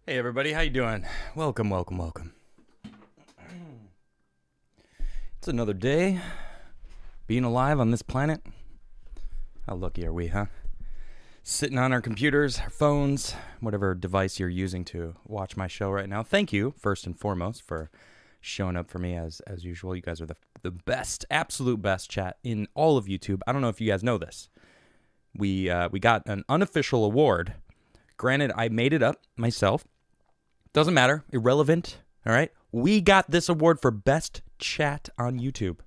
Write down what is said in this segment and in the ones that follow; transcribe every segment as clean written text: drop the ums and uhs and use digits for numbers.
Hey everybody, how you doing? Welcome. It's another day being alive on this planet. How lucky are we, huh? Sitting on our computers, our phones, whatever device you're using to watch my show right now. Thank you, first and foremost, for showing up for me as usual. You guys are the best, absolute best chat in all of YouTube. I don't know if you guys know this. We got an unofficial award. Granted, I made it up myself. Doesn't matter. Irrelevant. All right. We got this award for best chat on YouTube.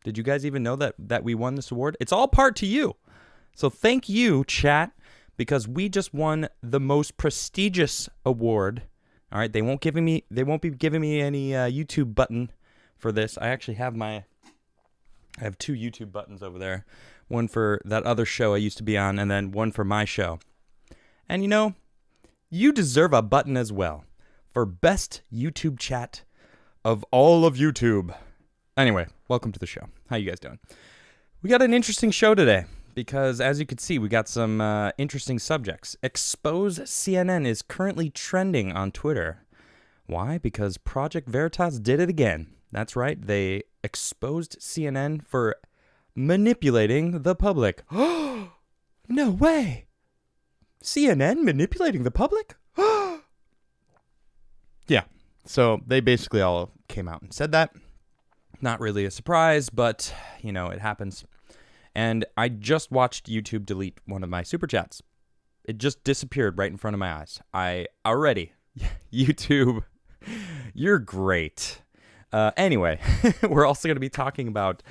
Did you guys even know that we won this award? It's all part to you. So thank you, chat, because we just won the most prestigious award. All right. They won't be giving me any YouTube button for this. I actually have I have two YouTube buttons over there. One for that other show I used to be on, and then one for my show. And you know, you deserve a button as well for best YouTube chat of all of YouTube. Anyway, welcome to the show. How you guys doing? We got an interesting show today because, as you can see, we got some interesting subjects. Expose CNN is currently trending on Twitter. Why? Because Project Veritas did it again. That's right. They exposed CNN for manipulating the public. Oh, no way. CNN manipulating the public? Yeah. So they basically all came out and said that. Not really a surprise, but, you know, it happens. And I just watched YouTube delete one of my super chats. It just disappeared right in front of my eyes. YouTube, you're great. Anyway, we're also going to be talking about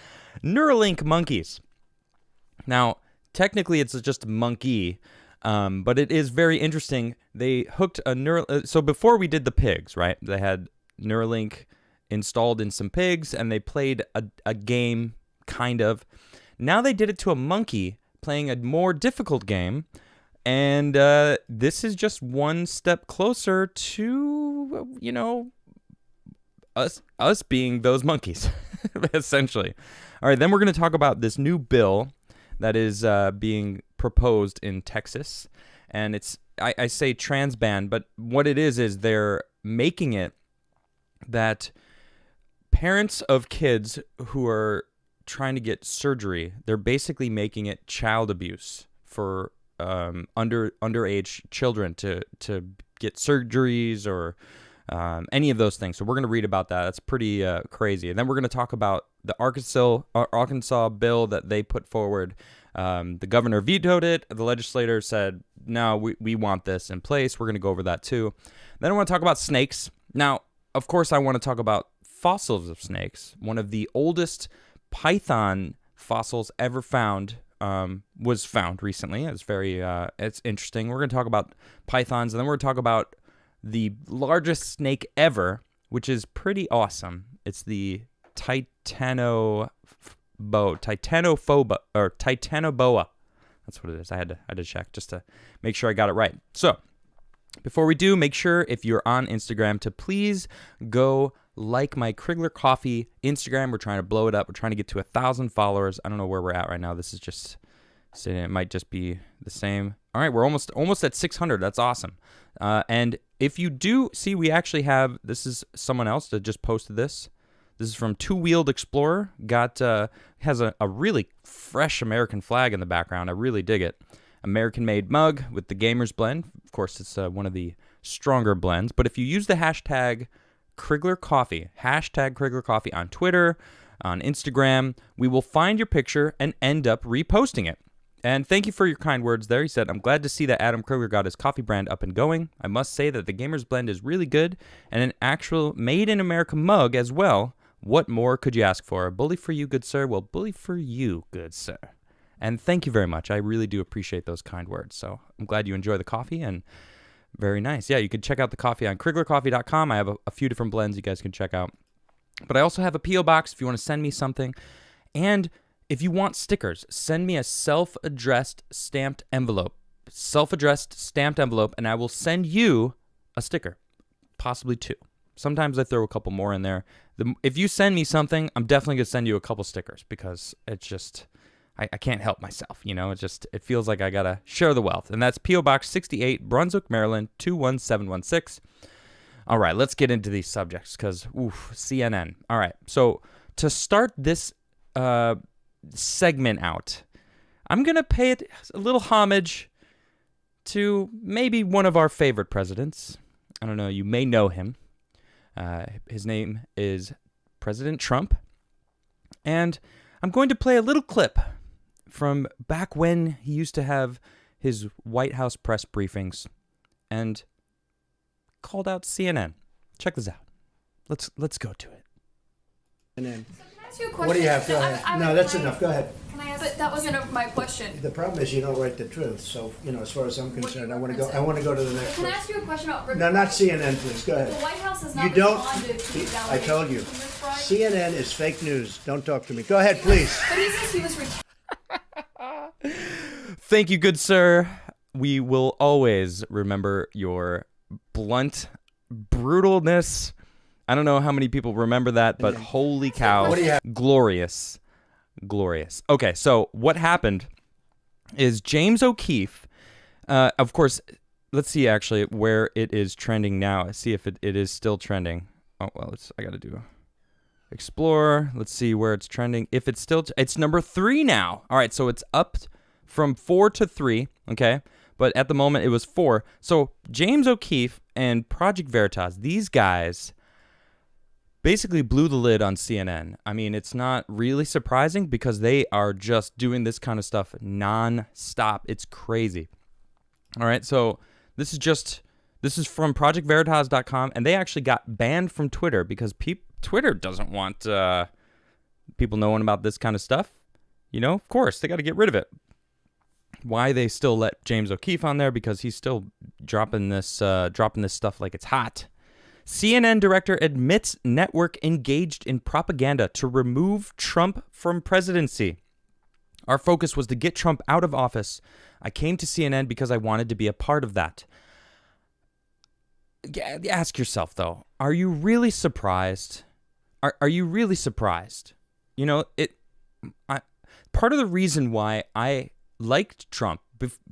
Neuralink monkeys. Now, technically, it's just a monkey. But it is very interesting. They hooked a so before we did the pigs, right? They had Neuralink installed in some pigs, and they played a game, kind of. Now they did it to a monkey, playing a more difficult game, and this is just one step closer to, you know, us being those monkeys, essentially. All right, then we're going to talk about this new bill that is being proposed in Texas, and it's I say trans ban, but what it is they're making it that parents of kids who are trying to get surgery, they're basically making it child abuse for underage children to get surgeries or any of those things. So we're going to read about that. That's pretty crazy. And then we're going to talk about the Arkansas bill that they put forward. The governor vetoed it. The legislator said, no, we want this in place. We're going to go over that too. Then I want to talk about snakes. Now, of course, I want to talk about fossils of snakes. One of the oldest python fossils ever found was found recently. It's interesting. We're going to talk about pythons, and then we're going to talk about the largest snake ever, which is pretty awesome. It's the titanoboa. That's what it is. I had to check just to make sure I got it right. So before we do, make sure if you're on Instagram to please go like my Crigler Coffee Instagram. We're trying to blow it up. We're trying to get to 1,000 followers. I don't know where we're at right now. This is just saying it might just be the same. All right, we're almost at 600. That's awesome. And if you do see, we actually have, this is someone else that just posted this. This is from Two Wheeled Explorer. Has a really fresh American flag in the background. I really dig it. American-made mug with the Gamers blend. Of course, it's one of the stronger blends. But if you use the hashtag Crigler Coffee on Twitter, on Instagram, we will find your picture and end up reposting it. And thank you for your kind words there. He said, I'm glad to see that Adam Crigler got his coffee brand up and going. I must say that the Gamers blend is really good and an actual made-in-America mug as well. What more could you ask for? A bully for you, good sir? Well, bully for you, good sir. And thank you very much. I really do appreciate those kind words. So I'm glad you enjoy the coffee, and very nice. Yeah, you can check out the coffee on criglercoffee.com. I have a few different blends you guys can check out. But I also have a P.O. box if you want to send me something. And if you want stickers, send me a self-addressed stamped envelope. And I will send you a sticker, possibly two. Sometimes I throw a couple more in there. If you send me something, I'm definitely going to send you a couple stickers because it's just, I can't help myself. It feels like I got to share the wealth. And that's P.O. Box 68, Brunswick, Maryland, 21716. All right, let's get into these subjects because, CNN. All right, so to start this segment out, I'm going to pay it a little homage to maybe one of our favorite presidents. I don't know, you may know him. His name is President Trump. And I'm going to play a little clip from back when he used to have his White House press briefings and called out CNN. Check this out. Let's go to it. And then, Can I ask you a question? what do you have? Go ahead. No, that's enough. Go ahead. Can I ask? But that wasn't my question. The problem is you don't write the truth. So, as far as I'm concerned, I want to go to the next Can I one. ask you a question about? No, not CNN, please. Go The ahead. White House has not You don't. responded to the I told you. allegations from this Friday. CNN is fake news. Don't talk to me. Go ahead, please. But he says he was Thank you, good sir. We will always remember your blunt brutalness. I don't know how many people remember that, but holy cow. What do you have? Glorious. Okay, so what happened is James O'Keefe, of course, let's see actually where it is trending now. See if it is still trending. Oh, well, I got to do explore. Let's see where it's trending. If it's still, it's number 3 now. All right, so it's up from 4 to 3, okay? But at the moment it was 4. So James O'Keefe and Project Veritas, these guys basically blew the lid on CNN. I mean, it's not really surprising because they are just doing this kind of stuff non-stop. It's crazy. All right, so this is from projectveritas.com, and they actually got banned from Twitter because Twitter doesn't want people knowing about this kind of stuff. Of course, they got to get rid of it. Why they still let James O'Keefe on there? Because he's still dropping this stuff like it's hot. CNN director admits network engaged in propaganda to remove Trump from presidency. Our focus was to get Trump out of office. I came to CNN because I wanted to be a part of that. Ask yourself, though, are you really surprised? Are you really surprised? Part of the reason why I liked Trump,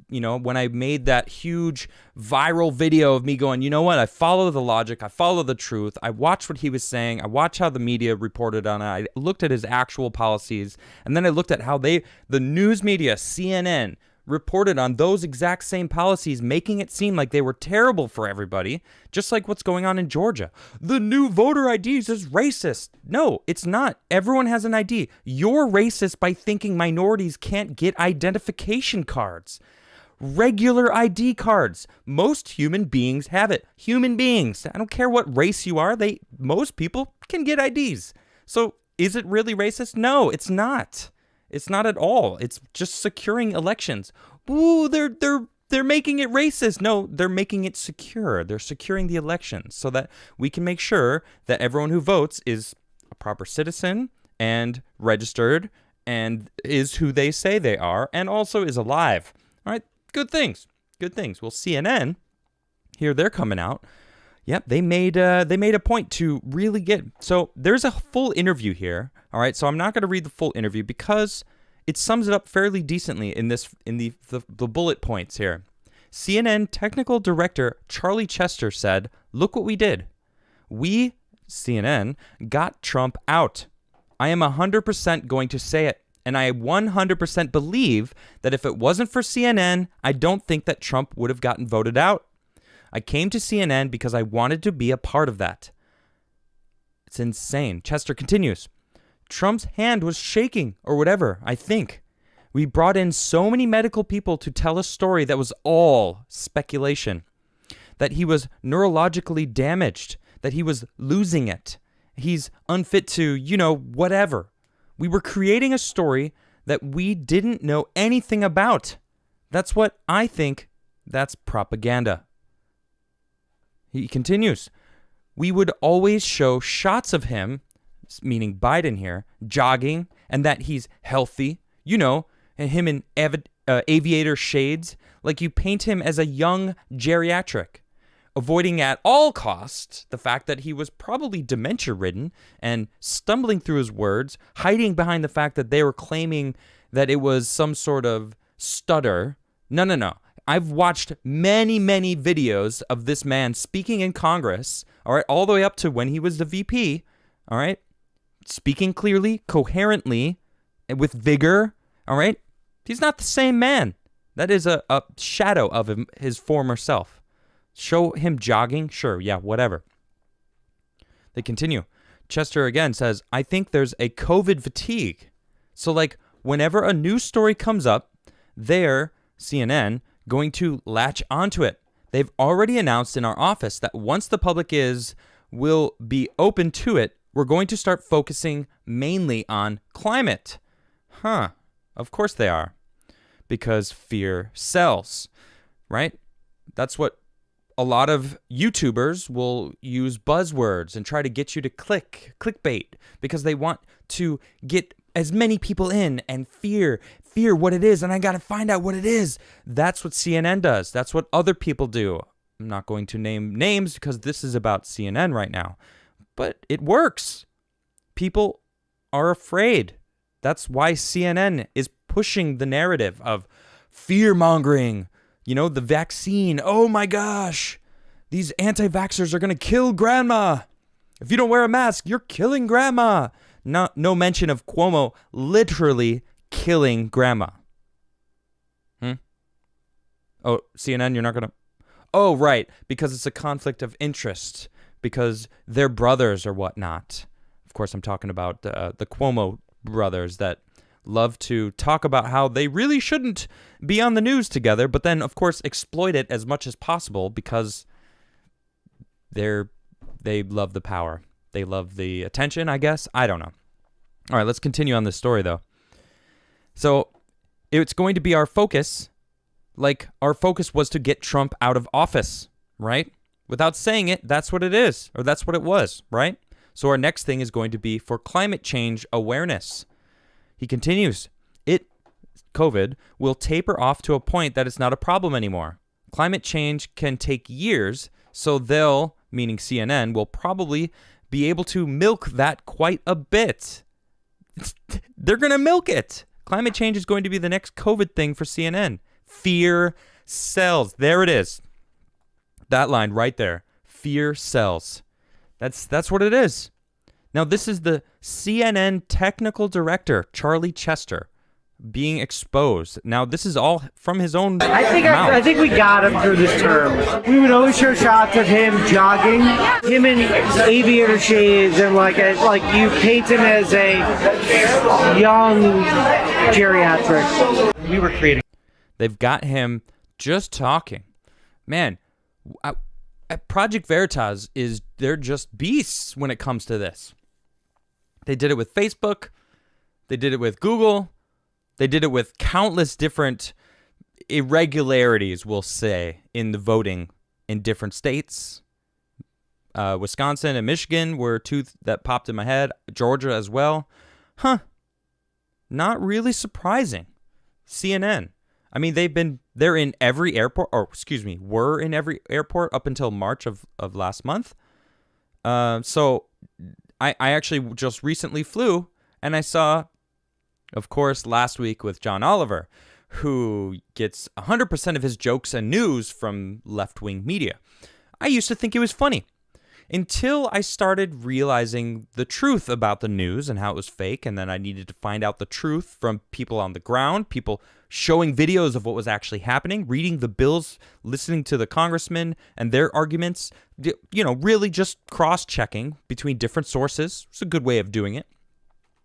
when I made that huge viral video of me going, you know what, I follow the logic, I follow the truth, I watched what he was saying, I watched how the media reported on it, I looked at his actual policies, and then I looked at how the news media, CNN, reported on those exact same policies, making it seem like they were terrible for everybody, just like what's going on in Georgia. The new voter IDs is racist. No, it's not. Everyone has an ID. You're racist by thinking minorities can't get identification cards. Regular ID cards. Most human beings have it. Human beings. I don't care what race you are. Most people can get IDs. So is it really racist? No, it's not. It's not at all. It's just securing elections. Ooh, they're making it racist. No, they're making it secure. They're securing the elections so that we can make sure that everyone who votes is a proper citizen and registered and is who they say they are and also is alive. All right, good things. Well, CNN, here they're coming out. Yep, they made a point to really get. So there's a full interview here. All right, so I'm not going to read the full interview because it sums it up fairly decently in the bullet points here. CNN technical director Charlie Chester said, "Look what we did. We, CNN, got Trump out. I am 100% going to say it, and I 100% believe that if it wasn't for CNN, I don't think that Trump would have gotten voted out. I came to CNN because I wanted to be a part of that." It's insane. Chester continues, "Trump's hand was shaking or whatever, I think. We brought in so many medical people to tell a story that was all speculation. That he was neurologically damaged, that he was losing it. He's unfit to, whatever. We were creating a story that we didn't know anything about. That's what I think. That's propaganda." He continues, "We would always show shots of him," meaning Biden here, "jogging and that he's healthy, and him in aviator shades, like you paint him as a young geriatric, avoiding at all costs the fact that he was probably dementia-ridden and stumbling through his words, hiding behind the fact that they were claiming that it was some sort of stutter. No. I've watched many, many videos of this man speaking in Congress, all right, all the way up to when he was the VP, all right, speaking clearly, coherently, and with vigor, all right. He's not the same man. That is a shadow of him, his former self. Show him jogging? Sure, yeah, whatever. They continue. Chester again says, I think there's a COVID fatigue. So, like, whenever a news story comes up, they're, CNN, going to latch onto it. They've already announced in our office that once the public will be open to it, we're going to start focusing mainly on climate. Huh. Of course they are. Because fear sells, right? That's what a lot of YouTubers will use buzzwords and try to get you to clickbait, because they want to get as many people in and fear what it is, and I got to find out what it is. That's what CNN does. That's what other people do. I'm not going to name names because this is about CNN right now, but it works. People are afraid. That's why CNN is pushing the narrative of fear-mongering. You know, the vaccine. Oh my gosh. These anti-vaxxers are going to kill grandma. If you don't wear a mask, you're killing grandma. No mention of Cuomo literally killing grandma. Oh, CNN, you're not going to... Oh, right, because it's a conflict of interest, because they're brothers or whatnot. Of course, I'm talking about the Cuomo brothers that love to talk about how they really shouldn't be on the news together, but then, of course, exploit it as much as possible because they love the power. They love the attention, I guess. I don't know. All right, let's continue on this story, though. So it's going to be our focus. Like, our focus was to get Trump out of office, right? Without saying it, that's what it is, or that's what it was, right? So our next thing is going to be for climate change awareness. He continues, COVID, will taper off to a point that it's not a problem anymore. Climate change can take years, so they'll, meaning CNN, will probably be able to milk that quite a bit. They're going to milk it. Climate change is going to be the next COVID thing for CNN. Fear sells. There it is. That line right there. Fear sells. That's what it is. Now, this is the CNN technical director, Charlie Chester, being exposed. Now, this is all from his own mouth. I think we got him through this term. We would always show shots of him jogging, him in aviator shades, and like you paint him as a young geriatric. We were creating. They've got him just talking. Man, Project Veritas they're just beasts when it comes to this. They did it with Facebook. They did it with Google. They did it with countless different irregularities, we'll say, in the voting in different states. Wisconsin and Michigan were two that popped in my head. Georgia as well. Not really surprising. CNN. I mean, they're in every airport, were in every airport up until March of last month. So I actually just recently flew, and I saw, of course, last week with John Oliver, who gets 100% of his jokes and news from left-wing media. I used to think it was funny until I started realizing the truth about the news and how it was fake, and then I needed to find out the truth from people on the ground, people showing videos of what was actually happening, reading the bills, listening to the congressmen and their arguments, really just cross-checking between different sources. It's a good way of doing it.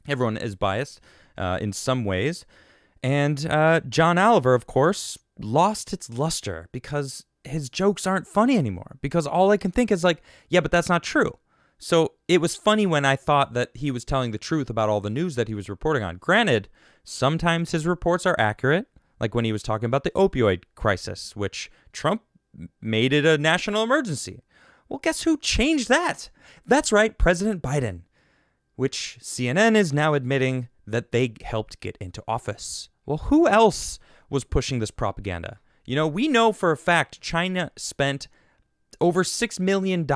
Everyone is biased in some ways. And John Oliver, of course, lost its luster because his jokes aren't funny anymore, because all I can think is like, yeah, but that's not true. So it was funny when I thought that he was telling the truth about all the news that he was reporting on. Granted, sometimes his reports are accurate, like when he was talking about the opioid crisis, which Trump made it a national emergency. Well, guess who changed that? That's right, President Biden, which CNN is now admitting that they helped get into office. Well, who else was pushing this propaganda? We know for a fact China spent over $6 million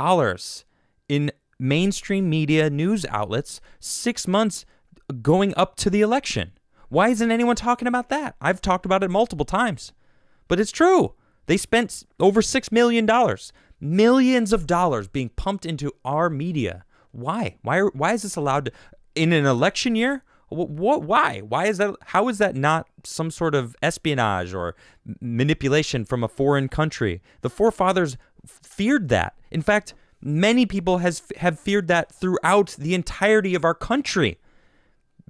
in mainstream media news outlets 6 months going up to the election. Why isn't anyone talking about that? I've talked about it multiple times. But it's true. They spent over $6 million. Millions of dollars being pumped into our media. Why? Why is this allowed to, in an election year? Why? Why is that? How is that not some sort of espionage or manipulation from a foreign country? The forefathers feared that. In fact, many people have feared that throughout the entirety of our country,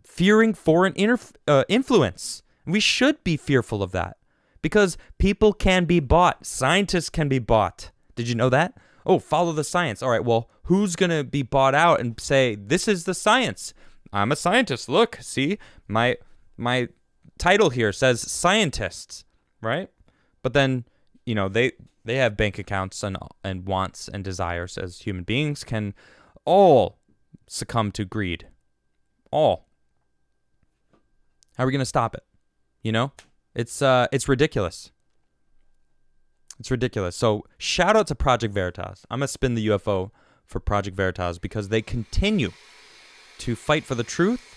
fearing foreign influence. We should be fearful of that because people can be bought. Scientists can be bought. Did you know that? Oh, follow the science. All right, well, who's going to be bought out and say, this is the science? I'm a scientist. Look, see, my title here says scientists, right? But then, you know, they have bank accounts and wants and desires as human beings can all succumb to greed. All. How are we going to stop it? You know? It's ridiculous. It's ridiculous. So shout out to Project Veritas. I'm going to spin the UFO for Project Veritas because they continue to fight for the truth,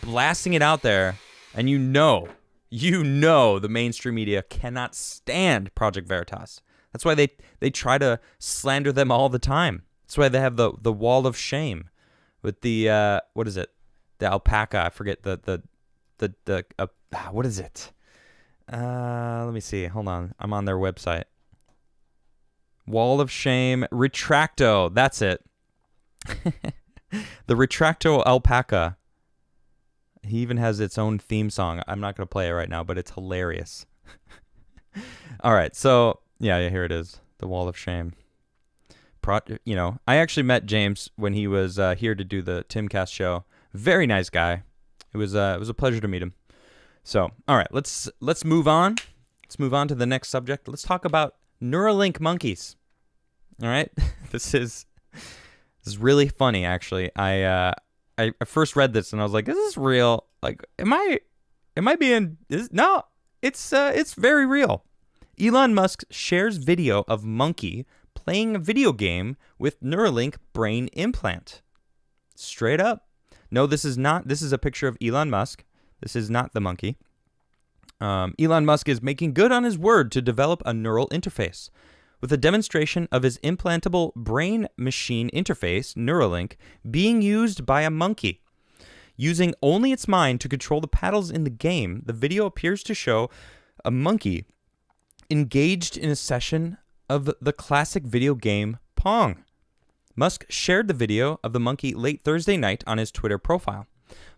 blasting it out there, and you know the mainstream media cannot stand Project Veritas. That's why they try to slander them all the time. That's why they have the wall of shame with the what is it? The alpaca. I forget the what is it? Let me see. Hold on. I'm on their website. Wall of shame, retracto. That's it. The retracto alpaca. He even has its own theme song. I'm not going to play it right now, but it's hilarious. All right. So, yeah, here it is. The Wall of Shame. You know, I actually met James when he was here to do the Timcast show. Very nice guy. It was a pleasure to meet him. So, all right, let's move on. Let's move on to the next subject. Let's talk about Neuralink monkeys. All right? This is really funny, actually. I first read this and I was like, is this real? Like, am I being no, it's very real. Elon Musk shares video of monkey playing a video game with Neuralink brain implant. Straight up. No, this is a picture of Elon Musk. This is not the monkey. Elon Musk is making good on his word to develop a neural interface. With a demonstration of his implantable brain-machine interface, Neuralink, being used by a monkey. Using only its mind to control the paddles in the game, the video appears to show a monkey engaged in a session of the classic video game Pong. Musk shared the video of the monkey late Thursday night on his Twitter profile.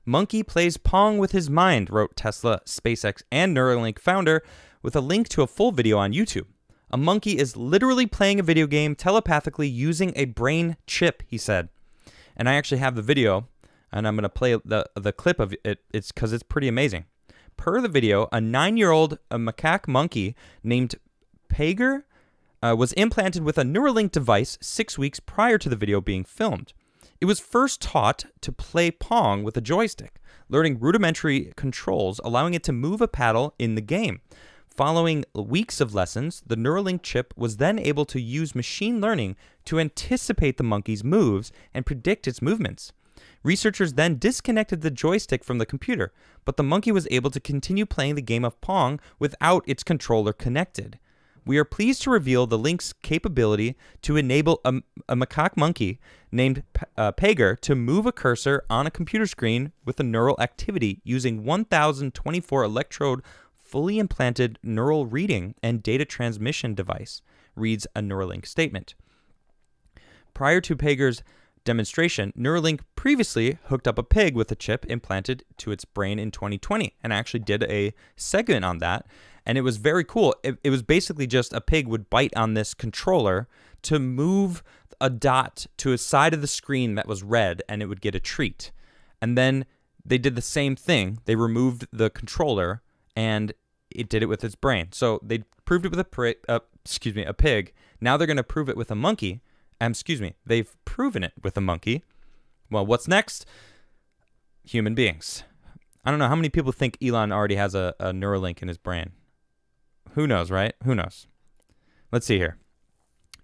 Monkey plays Pong with his mind, wrote Tesla, SpaceX, and Neuralink founder, with a link to a full video on YouTube. A monkey is literally playing a video game telepathically using a brain chip, he said. And I actually have the video, and I'm going to play the clip of it. It's because it's pretty amazing. Per the video, a 9-year-old macaque monkey named Pager was implanted with a Neuralink device 6 weeks prior to the video being filmed. It was first taught to play Pong with a joystick, learning rudimentary controls, allowing it to move a paddle in the game. Following weeks of lessons, the Neuralink chip was then able to use machine learning to anticipate the monkey's moves and predict its movements. Researchers then disconnected the joystick from the computer, but the monkey was able to continue playing the game of Pong without its controller connected. We are pleased to reveal the link's capability to enable a macaque monkey named Pager to move a cursor on a computer screen with a neural activity using 1024 electrode fully implanted neural reading and data transmission device, reads a Neuralink statement. Prior to Pager's demonstration, Neuralink previously hooked up a pig with a chip implanted to its brain in 2020 and actually did a segment on that. And it was very cool. It was basically just a pig would bite on this controller to move a dot to a side of the screen that was red, and it would get a treat. And then they did the same thing. They removed the controller, and it did it with its brain. So they proved it with a pig. Now they're going to prove it with a monkey. They've proven it with a monkey. Well, what's next? Human beings. I don't know how many people think Elon already has a Neuralink in his brain. Who knows, right? Who knows? Let's see here.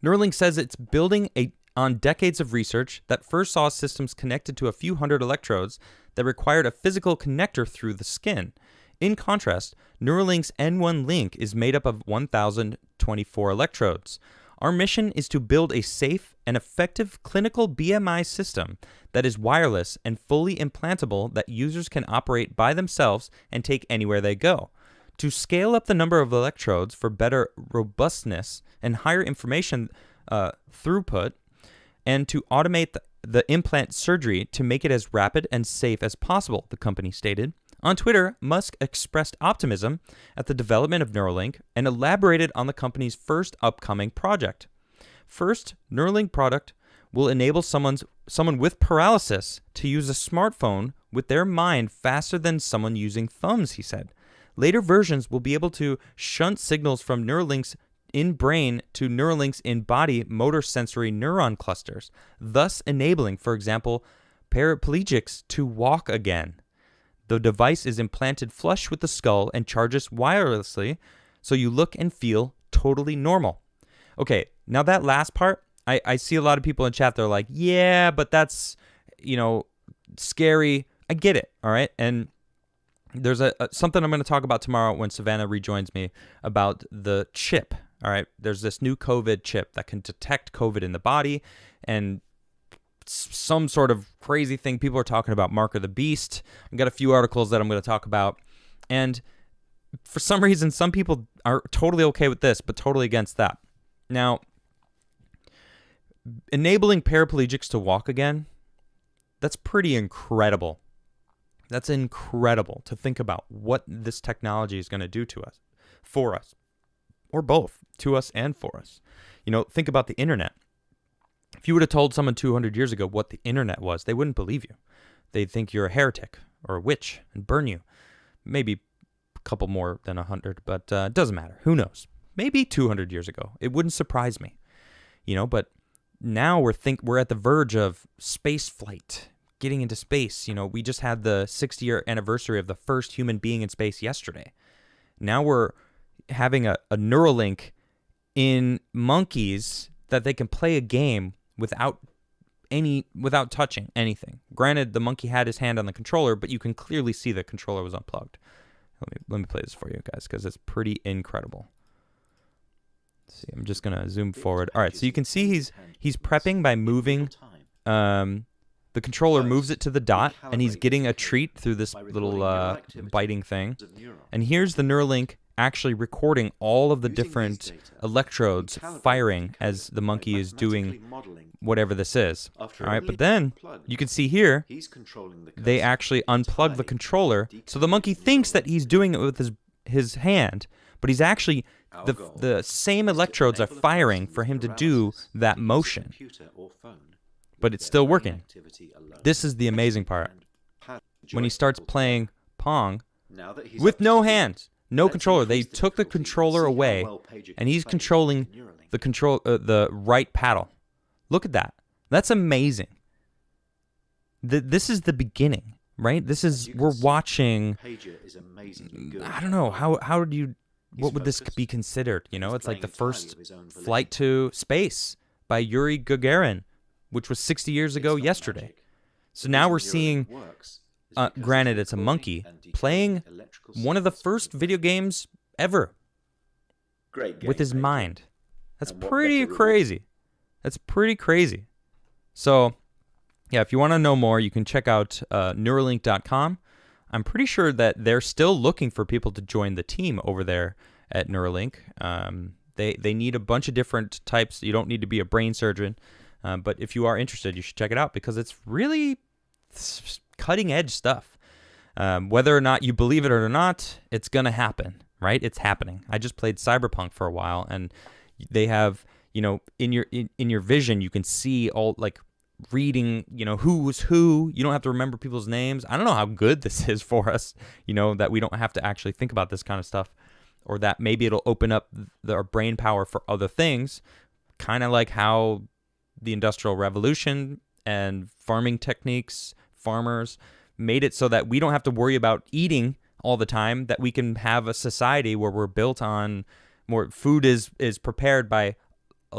Neuralink says it's building on decades of research that first saw systems connected to a few hundred electrodes that required a physical connector through the skin. In contrast, Neuralink's N1 link is made up of 1,024 electrodes. Our mission is to build a safe and effective clinical BMI system that is wireless and fully implantable that users can operate by themselves and take anywhere they go. To scale up the number of electrodes for better robustness and higher information throughput, and to automate the implant surgery to make it as rapid and safe as possible, the company stated. On Twitter, Musk expressed optimism at the development of Neuralink and elaborated on the company's first upcoming project. First, Neuralink product will enable someone with paralysis to use a smartphone with their mind faster than someone using thumbs, he said. Later versions will be able to shunt signals from Neuralink's in-brain to Neuralink's in-body motor sensory neuron clusters, thus enabling, for example, paraplegics to walk again. The device is implanted flush with the skull and charges wirelessly, so you look and feel totally normal. Okay, now that last part, I see a lot of people in chat, they're like, yeah, but that's, scary. I get it, all right? And there's something I'm going to talk about tomorrow when Savannah rejoins me about the chip, all right? There's this new COVID chip that can detect COVID in the body, and some sort of crazy thing people are talking about, Mark of the Beast. I've got a few articles that I'm going to talk about. And for some reason, some people are totally okay with this, but totally against that. Now, enabling paraplegics to walk again, that's pretty incredible. That's incredible to think about what this technology is going to do to us, for us, or both, to us and for us. Think about the internet. If you would have told someone 200 years ago what the internet was, they wouldn't believe you. They'd think you're a heretic or a witch and burn you. Maybe a couple more than 100, but it doesn't matter. Who knows? Maybe 200 years ago. It wouldn't surprise me. But now we're at the verge of space flight, getting into space. We just had the 60-year anniversary of the first human being in space yesterday. Now we're having a Neuralink in monkeys that they can play a game without touching anything. Granted, the monkey had his hand on the controller, but you can clearly see the controller was unplugged. Let me play this for you guys because it's pretty incredible. Let's see, I'm just gonna zoom forward. All right, so you can see he's prepping by moving. The controller moves it to the dot, and he's getting a treat through this little biting thing. And here's the Neuralink actually recording all of the different electrodes firing as the monkey is doing whatever this is. All right, but then you can see here, they actually unplug the controller, so the monkey thinks that he's doing it with his hand, but he's actually, the same electrodes are firing for him to do that motion. But it's still working. This is the amazing part. When he starts playing Pong with no hands, no controller. They took the controller away, and he's controlling the right paddle. Look at that. That's amazing. This is the beginning, right? We're watching. I don't know what would this be considered? It's like the first flight to space by Yuri Gagarin, which was 60 years ago yesterday. So now we're seeing, granted it's a monkey, playing one of the first video games ever with his mind. That's pretty crazy. That's pretty crazy. So, yeah, if you want to know more, you can check out Neuralink.com. I'm pretty sure that they're still looking for people to join the team over there at Neuralink. They need a bunch of different types. You don't need to be a brain surgeon. But if you are interested, you should check it out because it's really cutting-edge stuff. Whether or not you believe it or not, it's going to happen, right? It's happening. I just played Cyberpunk for a while, and they have, in your vision, you can see all, like, reading, who's who. You don't have to remember people's names. I don't know how good this is for us, that we don't have to actually think about this kind of stuff, or that maybe it'll open up our brain power for other things, kind of like how the Industrial Revolution and farming techniques, farmers made it so that we don't have to worry about eating all the time, that we can have a society where we're built on more food is prepared by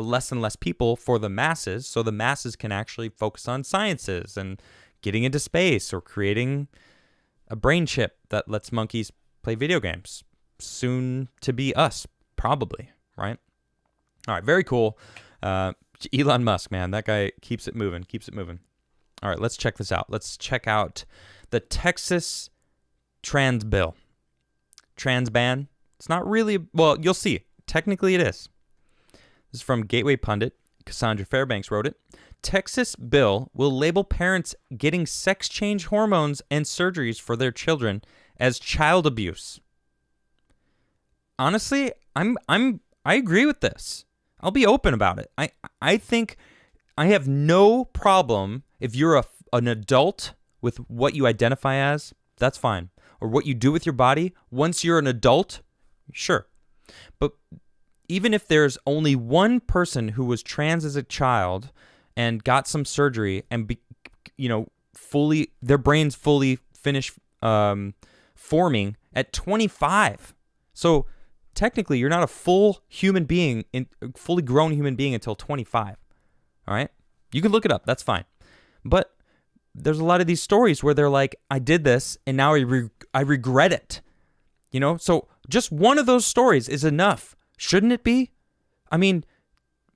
less and less people for the masses, so the masses can actually focus on sciences and getting into space or creating a brain chip that lets monkeys play video games. Soon to be us, probably, right? All right, very cool. Elon Musk, man, that guy keeps it moving. All right, let's check this out. Let's check out the Texas trans bill. Trans ban. It's not really, well, you'll see. Technically it is. This is from Gateway Pundit. Cassandra Fairbanks wrote it. Texas bill will label parents getting sex change hormones and surgeries for their children as child abuse. Honestly, I agree with this. I'll be open about it. I think I have no problem if you're an adult with what you identify as, that's fine. Or what you do with your body once you're an adult, sure. But even if there's only one person who was trans as a child and got some surgery and fully their brains fully finish forming at 25. So technically you're not a full human being, fully grown human being until 25. All right? You can look it up. That's fine. But there's a lot of these stories where they're like, I did this and now I regret it. So just one of those stories is enough. Shouldn't it be? I mean,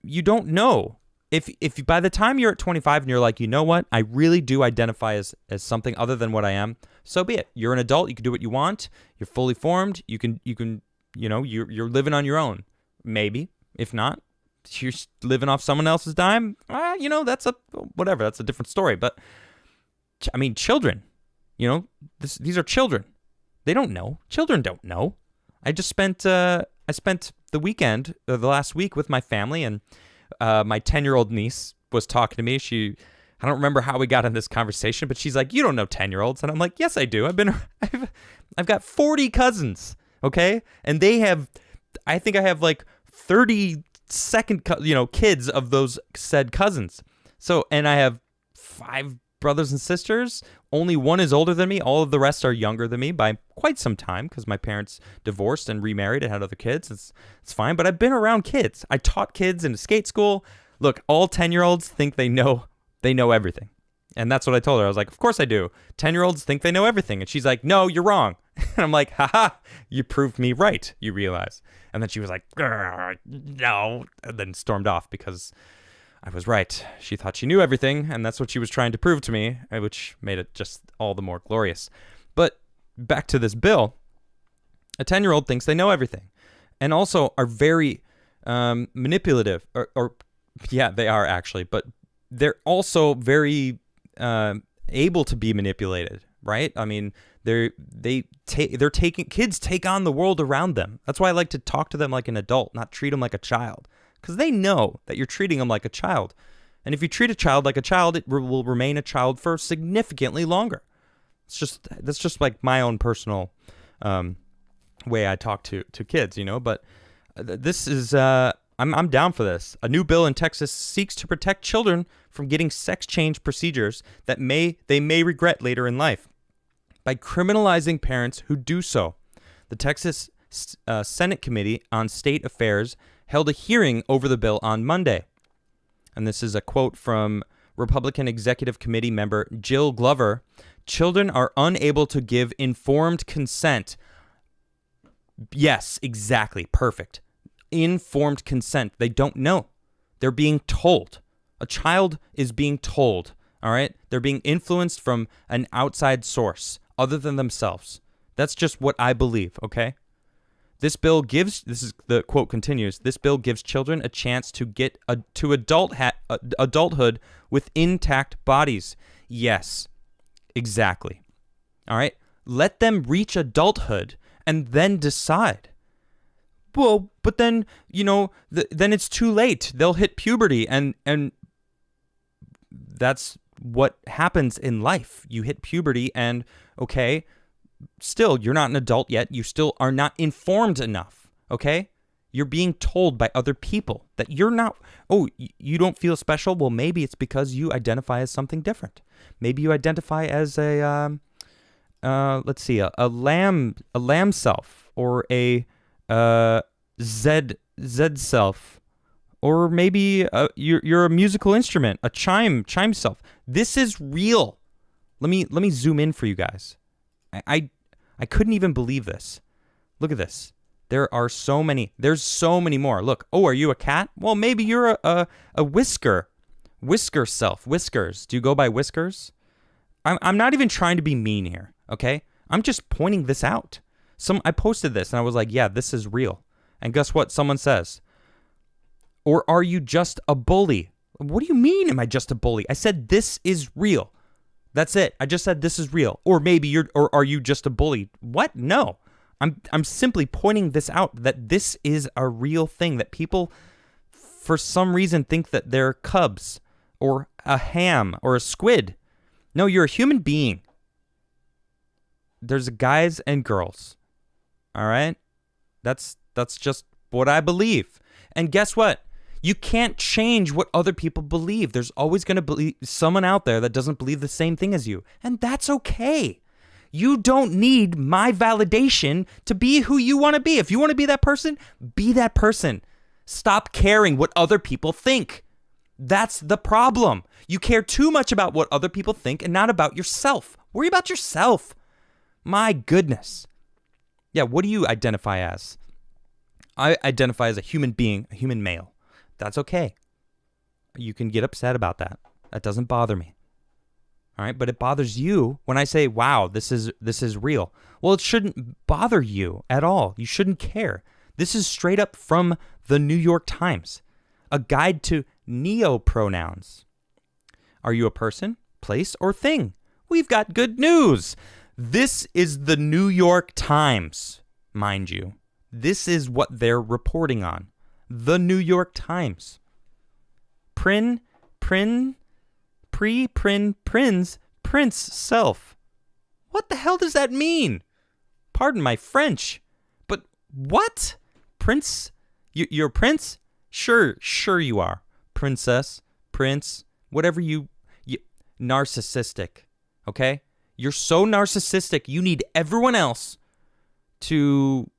you don't know. If by the time you're at 25 and you're like, you know what? I really do identify as something other than what I am. So be it. You're an adult. You can do what you want. You're fully formed. You can you're living on your own. Maybe. If not, you're living off someone else's dime. That's a different story. But I mean, children, these are children. They don't know. Children don't know. I spent the weekend, the last week with my family, and my 10-year-old niece was talking to me. I don't remember how we got in this conversation, but she's like, you don't know 10-year-olds. And I'm like, yes, I do. I've got 40 cousins. Okay. And I think I have like 30 kids of those said cousins. So, and I have 5 brothers and sisters. Only one is older than me. All of the rest are younger than me by quite some time because my parents divorced and remarried and had other kids. It's fine, but I've been around kids. I taught kids in a skate school. Look, all 10-year-olds think they know everything. And that's what I told her. I was like, of course I do. 10-year-olds think they know everything. And she's like, no, you're wrong. And I'm like, haha, you proved me right, you realize. And then she was like, no, and then stormed off because I was right. She thought she knew everything, and that's what she was trying to prove to me, which made it just all the more glorious. But back to this bill, a 10-year-old thinks they know everything, and also are very manipulative, or yeah, they are actually, but they're also very able to be manipulated, right? I mean, kids take on the world around them. That's why I like to talk to them like an adult, not treat them like a child. Because they know that you're treating them like a child. And if you treat a child like a child, it will remain a child for significantly longer. That's just like my own personal way I talk to kids, But this is, I'm down for this. A new bill in Texas seeks to protect children from getting sex change procedures that they may regret later in life by criminalizing parents who do so. The Texas Senate Committee on State Affairs held a hearing over the bill on Monday. And this is a quote from Republican Executive Committee member Jill Glover. Children are unable to give informed consent. Yes, exactly. Perfect. Informed consent. They don't know. They're being told. A child is being told. All right? They're being influenced from an outside source other than themselves. That's just what I believe, okay? This is the quote continues, this bill gives children a chance to get to adulthood with intact bodies. Yes, exactly. All right. Let them reach adulthood and then decide. Well, but then, then it's too late. They'll hit puberty and that's what happens in life. You hit puberty and okay, still, you're not an adult yet. You still are not informed enough, okay? You're being told by other people that you're not, you don't feel special? Well, maybe it's because you identify as something different. Maybe you identify as a lamb self or a Z self or maybe you're a musical instrument, a chime self. This is real. Let me zoom in for you guys. I couldn't even believe this. Look at this. There's so many more. Look, oh, are you a cat? Well, maybe you're a whisker self. Whiskers. Do you go by whiskers? I'm not even trying to be mean here, okay? I'm just pointing this out. I posted this and I was like, yeah, this is real. And guess what someone says? Or are you just a bully? What do you mean, am I just a bully? I said this is real. That's it. I just said this is real. Or maybe or are you just a bully? What? No. I'm simply pointing this out, that this is a real thing, that people for some reason think that they're cubs or a ham or a squid. No, you're a human being. There's guys and girls. All right? That's just what I believe. And guess what? You can't change what other people believe. There's always going to be someone out there that doesn't believe the same thing as you. And that's okay. You don't need my validation to be who you want to be. If you want to be that person, be that person. Stop caring what other people think. That's the problem. You care too much about what other people think and not about yourself. Worry about yourself. My goodness. Yeah, what do you identify as? I identify as a human being, a human male. That's okay. You can get upset about that. That doesn't bother me. All right, but it bothers you when I say, wow, this is real. Well, it shouldn't bother you at all. You shouldn't care. This is straight up from the New York Times, a guide to neopronouns. Are you a person, place, or thing? We've got good news. This is the New York Times, mind you. This is what they're reporting on. The New York Times. Prince self. What the hell does that mean? Pardon my French, but what? Prince? You're a prince? Sure you are. Princess, prince, whatever you narcissistic, okay? You're so narcissistic, you need everyone else to,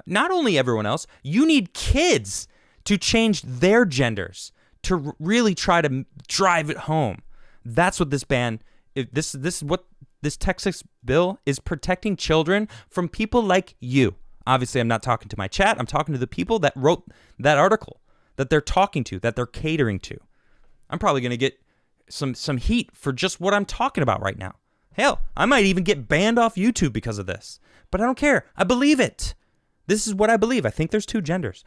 not only everyone else, you need kids to change their genders, to really try to drive it home. That's what this ban, this is what this Texas bill is, protecting children from people like you. Obviously, I'm not talking to my chat. I'm talking to the people that wrote that article, that they're talking to, that they're catering to. I'm probably going to get some heat for just what I'm talking about right now. Hell, I might even get banned off YouTube because of this. But I don't care. I believe it. This is what I believe. I think there's two genders.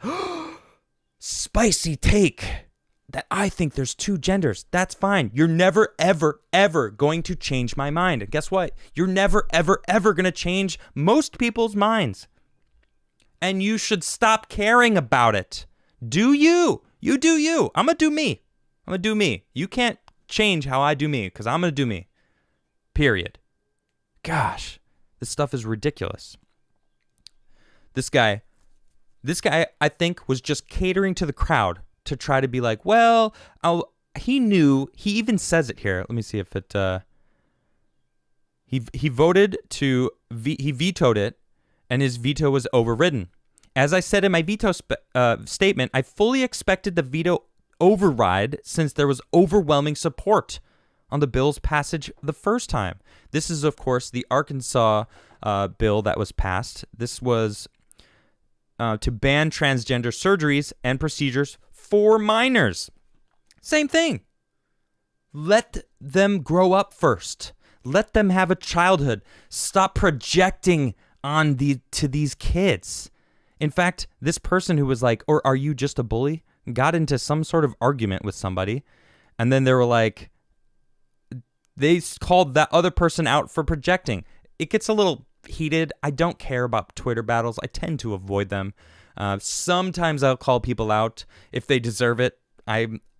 Spicy take. That I think there's two genders. That's fine. You're never, ever, ever going to change my mind. And guess what? You're never, ever, ever going to change most people's minds. And you should stop caring about it. Do you? You do you. I'm going to do me. I'm going to do me. You can't change how I do me, because I'm going to do me. Period. Gosh, this stuff is ridiculous. This guy, I think, was just catering to the crowd to try to be like, well, he knew. He even says it here. Let me see if it. He voted to. He vetoed it, and his veto was overridden. As I said in my veto statement, I fully expected the veto override since there was overwhelming support on the bill's passage the first time. This is, of course, the Arkansas bill that was passed. This was to ban transgender surgeries and procedures for minors. Same thing. Let them grow up first. Let them have a childhood. Stop projecting to these kids. In fact, this person who was like, or are you just a bully, got into some sort of argument with somebody, and then they were like, they called that other person out for projecting. It gets a little heated. I don't care about Twitter battles. I tend to avoid them. Sometimes I'll call people out if they deserve it.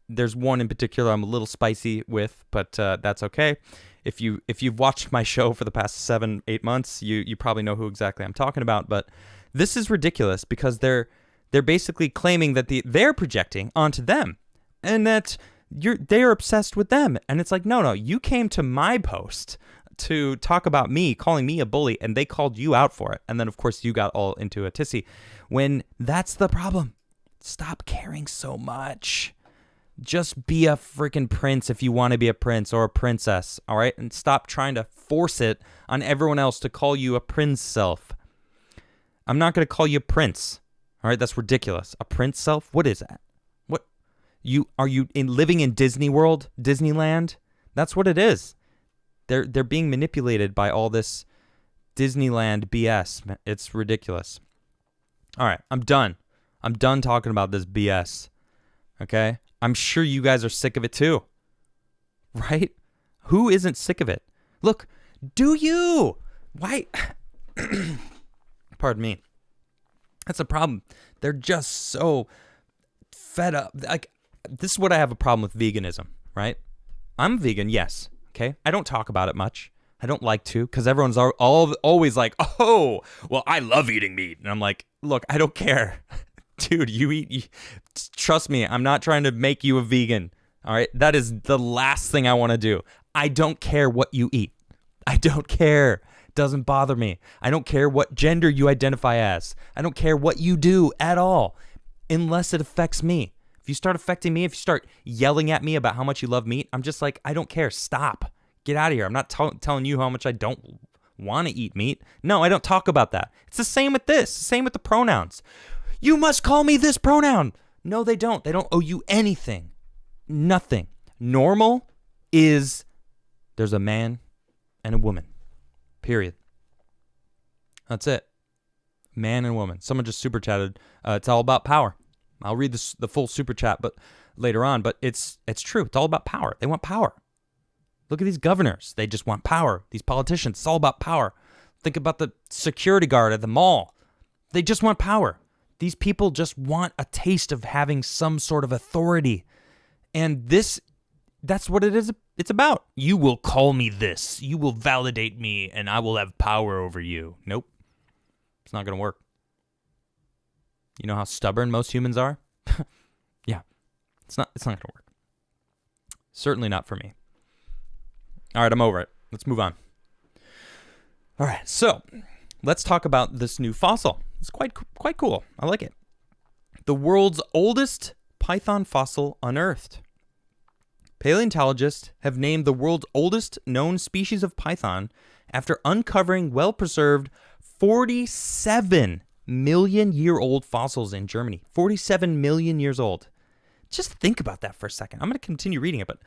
There's one in particular I'm a little spicy with, but that's okay. If you've watched my show for the past 7-8 months, you probably know who exactly I'm talking about. But this is ridiculous because they're basically claiming that they're projecting onto them, and that they're obsessed with them. And it's like, no, you came to my post to talk about me, calling me a bully, and they called you out for it. And then, of course, you got all into a tizzy when that's the problem. Stop caring so much. Just be a freaking prince if you want to be a prince or a princess, all right? And stop trying to force it on everyone else to call you a prince self. I'm not going to call you a prince, all right? That's ridiculous. A prince self? What is that? What? Are you living in Disney World, Disneyland? That's what it is. They're being manipulated by all this Disneyland BS. It's ridiculous. All right, I'm done. I'm done talking about this BS, okay? I'm sure you guys are sick of it too, right? Who isn't sick of it? Look, do you? Why? Pardon me. That's a problem. They're just so fed up. Like, this is what I have a problem with veganism, right? I'm vegan, yes, okay? I don't talk about it much. I don't like to because everyone's always like, oh, well, I love eating meat. And I'm like, look, I don't care. Dude, trust me, I'm not trying to make you a vegan, all right? That is the last thing I want to do. I don't care what you eat. I don't care. It doesn't bother me. I don't care what gender you identify as. I don't care what you do at all, unless it affects me. If you start affecting me, if you start yelling at me about how much you love meat, I'm just like, I don't care. Stop. Get out of here. I'm not telling you how much I don't want to eat meat. No, I don't talk about that. It's the same with this. Same with the pronouns. You must call me this pronoun. No, they don't. They don't owe you anything. Nothing. Normal is there's a man and a woman. Period. That's it. Man and woman. Someone just super chatted. It's all about power. I'll read the full super chat but later on, but it's true. It's all about power. They want power. Look at these governors. They just want power. These politicians, it's all about power. Think about the security guard at the mall. They just want power. These people just want a taste of having some sort of authority. And that's what it is. It's about. You will call me this. You will validate me and I will have power over you. Nope. It's not going to work. You know how stubborn most humans are? Yeah. It's not going to work. Certainly not for me. All right, I'm over it. Let's move on. All right, so let's talk about this new fossil. It's quite cool. I like it. The world's oldest python fossil unearthed. Paleontologists have named the world's oldest known species of python after uncovering well-preserved 47 million-year-old fossils in Germany. 47 million years old. Just think about that for a second. I'm going to continue reading it, but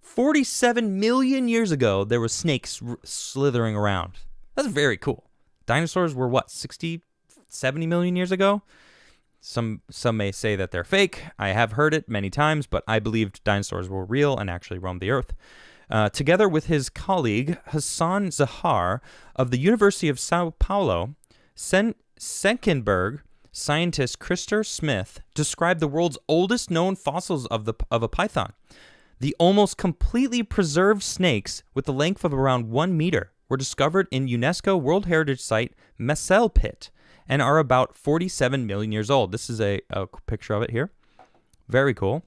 47 million years ago, there were snakes slithering around. That's very cool. Dinosaurs were what, 60, 70 million years ago? Some may say that they're fake. I have heard it many times, but I believed dinosaurs were real and actually roamed the earth. Together with his colleague Hassan Zahar of the University of Sao Paulo, Senckenberg scientist Krister Smith described the world's oldest known fossils of a python. The almost completely preserved snakes, with a length of around 1 meter, were discovered in UNESCO World Heritage Site Messel Pit and are about 47 million years old. This is a picture of it here. Very cool.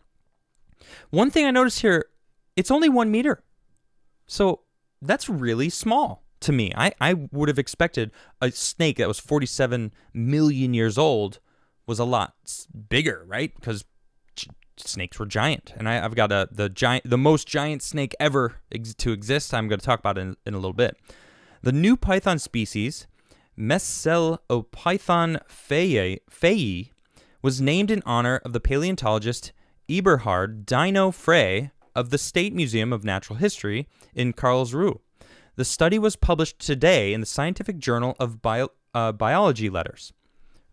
One thing I noticed here, it's only 1 meter. So that's really small to me. I would have expected a snake that was 47 million years old was a lot bigger, right? Because snakes were giant, and I've got the most giant snake ever to exist. I'm going to talk about it in a little bit. The new python species, Meselopython feyi, was named in honor of the paleontologist Eberhard Dino Frey of the State Museum of Natural History in Karlsruhe. The study was published today in the Scientific Journal of Biology Letters.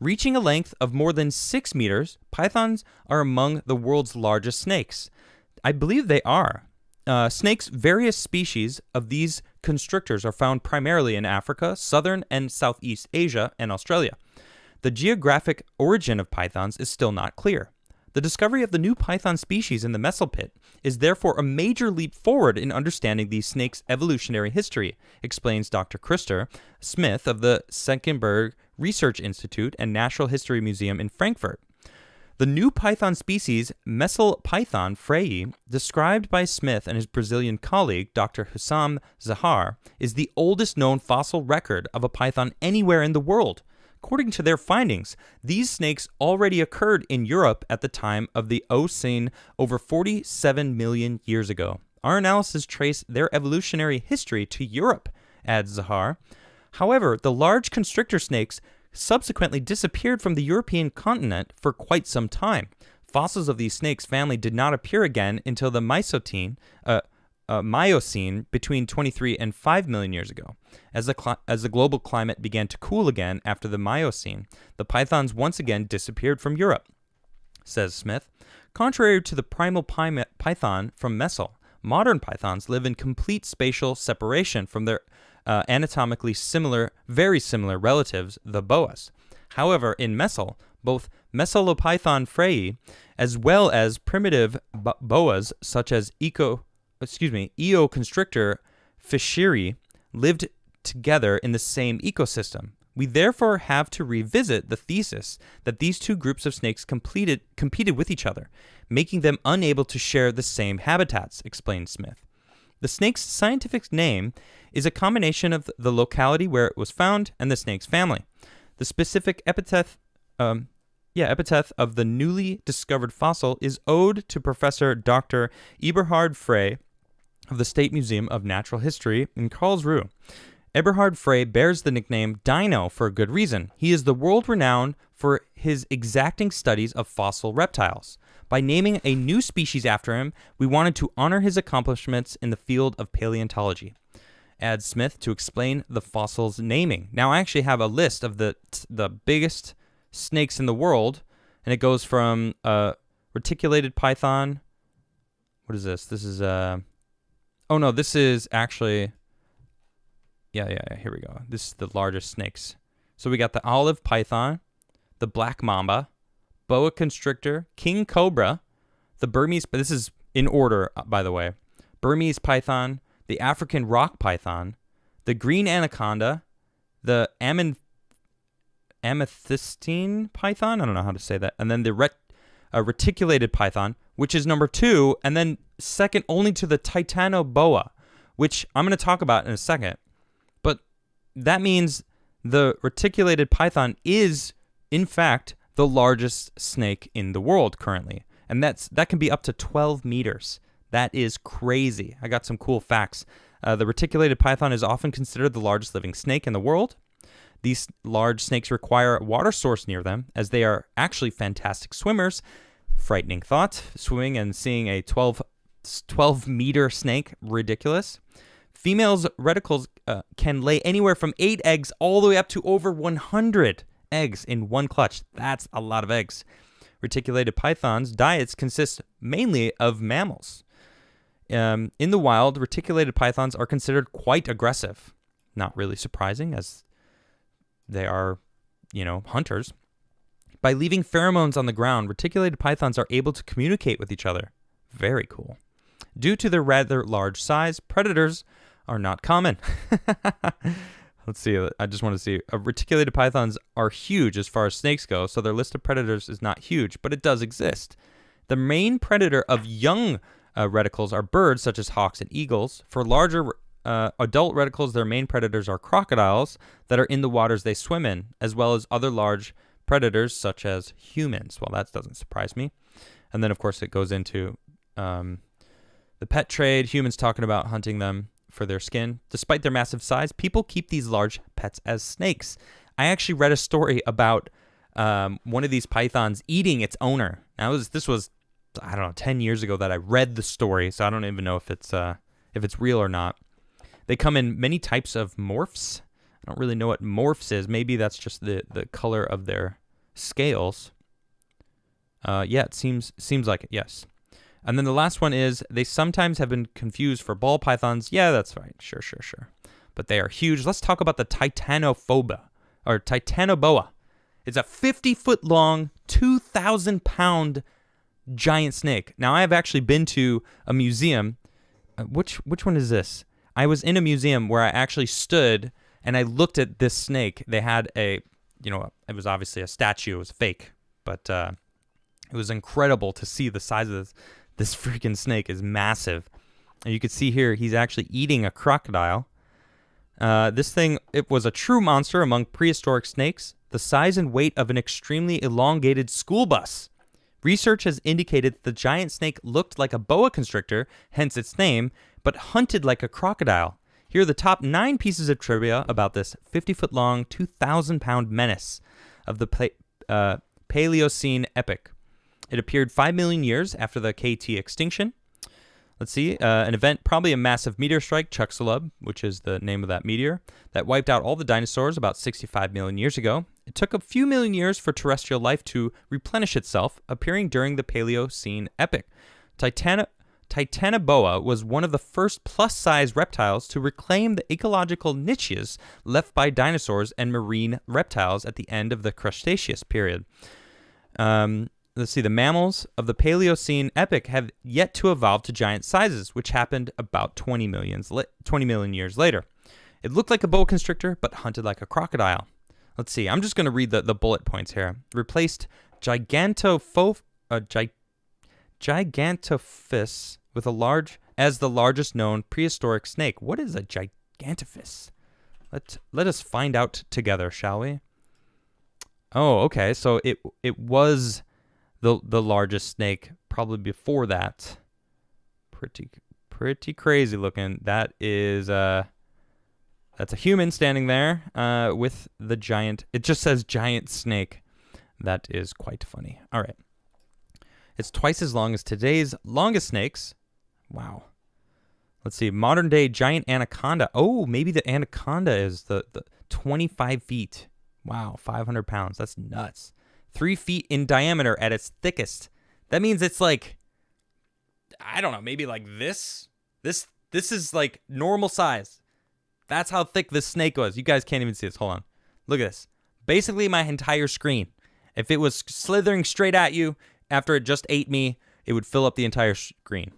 Reaching a length of more than 6 meters, pythons are among the world's largest snakes. I believe they are. Various species of these constrictors are found primarily in Africa, southern and Southeast Asia, and Australia. The geographic origin of pythons is still not clear. The discovery of the new python species in the Messel Pit is therefore a major leap forward in understanding these snakes' evolutionary history, explains Dr. Krister Smith of the Senckenberg Research Institute and Natural History Museum in Frankfurt. The new python species, Meselopython freyi, described by Smith and his Brazilian colleague, Dr. Hussam Zahar, is the oldest known fossil record of a python anywhere in the world, According to their findings, these snakes already occurred in Europe at the time of the Eocene over 47 million years ago. Our analysis traced their evolutionary history to Europe, adds Zahar. However, the large constrictor snakes subsequently disappeared from the European continent for quite some time. Fossils of these snakes' family did not appear again until the Miocene between 23 and 5 million years ago. As the global climate began to cool again after the Miocene, the pythons once again disappeared from Europe, says Smith. Contrary to the primal python from Messel, modern pythons live in complete spatial separation from their anatomically very similar relatives, the boas. However, in Messel, both Messelopython freyi, as well as primitive boas such as Eo constrictor fischeri, lived together in the same ecosystem. We therefore have to revisit the thesis that these two groups of snakes competed with each other, making them unable to share the same habitats, explained Smith. The snake's scientific name is a combination of the locality where it was found and the snake's family. The specific epithet of the newly discovered fossil is owed to Professor Dr. Eberhard Frey of the State Museum of Natural History in Karlsruhe. Eberhard Frey bears the nickname Dino for a good reason. He is the world renowned for his exacting studies of fossil reptiles. By naming a new species after him, we wanted to honor his accomplishments in the field of paleontology, adds Smith to explain the fossil's naming. Now, I actually have a list of the biggest snakes in the world, and it goes from reticulated python. What is this? This is this is actually here we go. This is the largest snakes. So we got the olive python, the black mamba, boa constrictor, king cobra, the Burmese, but this is in order, by the way, Burmese python, the African rock python, the green anaconda, the amethystine python, I don't know how to say that, and then the reticulated python, which is number 2, and then second only to the titanoboa, which I'm going to talk about in a second. But that means the reticulated python is, in fact, the largest snake in the world currently. And that can be up to 12 meters. That is crazy. I got some cool facts. The reticulated python is often considered the largest living snake in the world. These large snakes require a water source near them, as they are actually fantastic swimmers. Frightening thought, swimming and seeing a 12-meter snake, ridiculous. Females' reticles can lay anywhere from 8 eggs all the way up to over 100 eggs in one clutch. That's a lot of eggs. Reticulated pythons' diets consist mainly of mammals. In the wild, reticulated pythons are considered quite aggressive. Not really surprising, as they are, hunters. By leaving pheromones on the ground, reticulated pythons are able to communicate with each other. Very cool. Due to their rather large size, predators are not common. Let's see. I just want to see. Reticulated pythons are huge as far as snakes go, so their list of predators is not huge, but it does exist. The main predator of young reticles are birds such as hawks and eagles. For larger adult reticles, their main predators are crocodiles that are in the waters they swim in, as well as other large predators such as humans. Well, that doesn't surprise me. And then, of course, it goes into the pet trade, humans talking about hunting them for their skin. Despite their massive size, people keep these large pets as snakes. I actually read a story about one of these pythons eating its owner. Now, this was, 10 years ago that I read the story, so I don't even know if it's real or not. They come in many types of morphs. I don't really know what morphs is. Maybe that's just the color of their scales. It seems like it, yes. And then the last one is, they sometimes have been confused for ball pythons. Yeah, that's right. Sure. But they are huge. Let's talk about the titanoboa. It's a 50-foot long, 2,000-pound giant snake. Now, I have actually been to a museum. Which one is this? I was in a museum where I actually stood and I looked at this snake. They had it was obviously a statue. It was fake, but it was incredible to see the size of this. This freaking snake is massive. And you can see here, he's actually eating a crocodile, This thing, it was a true monster among prehistoric snakes, the size and weight of an extremely elongated school bus. Research has indicated the giant snake looked like a boa constrictor, hence its name, but hunted like a crocodile. Here are the top 9 pieces of trivia about this 50-foot-long, 2,000-pound menace of the Paleocene epoch. It appeared 5 million years after the KT extinction. Let's see, an event, probably a massive meteor strike, Chicxulub, which is the name of that meteor, that wiped out all the dinosaurs about 65 million years ago. It took a few million years for terrestrial life to replenish itself, appearing during the Paleocene epoch. Titanoboa was one of the first plus-size reptiles to reclaim the ecological niches left by dinosaurs and marine reptiles at the end of the Cretaceous period. Let's see, the mammals of the Paleocene epoch have yet to evolve to giant sizes, which happened about 20 million years later. It looked like a boa constrictor, but hunted like a crocodile. Let's see, I'm just going to read the bullet points here. Replaced Gigantophis with as the largest known prehistoric snake. What is a Gigantophis? Let us find out together, shall we? Oh, okay, so it was the largest snake probably before that. Pretty crazy looking. That is that's a human standing there with the giant. It just says giant snake. That is quite funny. All right. It's twice as long as today's longest snakes. Wow. Let's see. Modern day giant anaconda. Oh, maybe the anaconda is the 25 feet. Wow, 500 pounds. That's nuts. 3 feet in diameter at its thickest. That means it's like, I don't know, maybe like this. This is like normal size. That's how thick this snake was. You guys can't even see this. Hold on. Look at this. Basically my entire screen. If it was slithering straight at you after it just ate me, it would fill up the entire screen.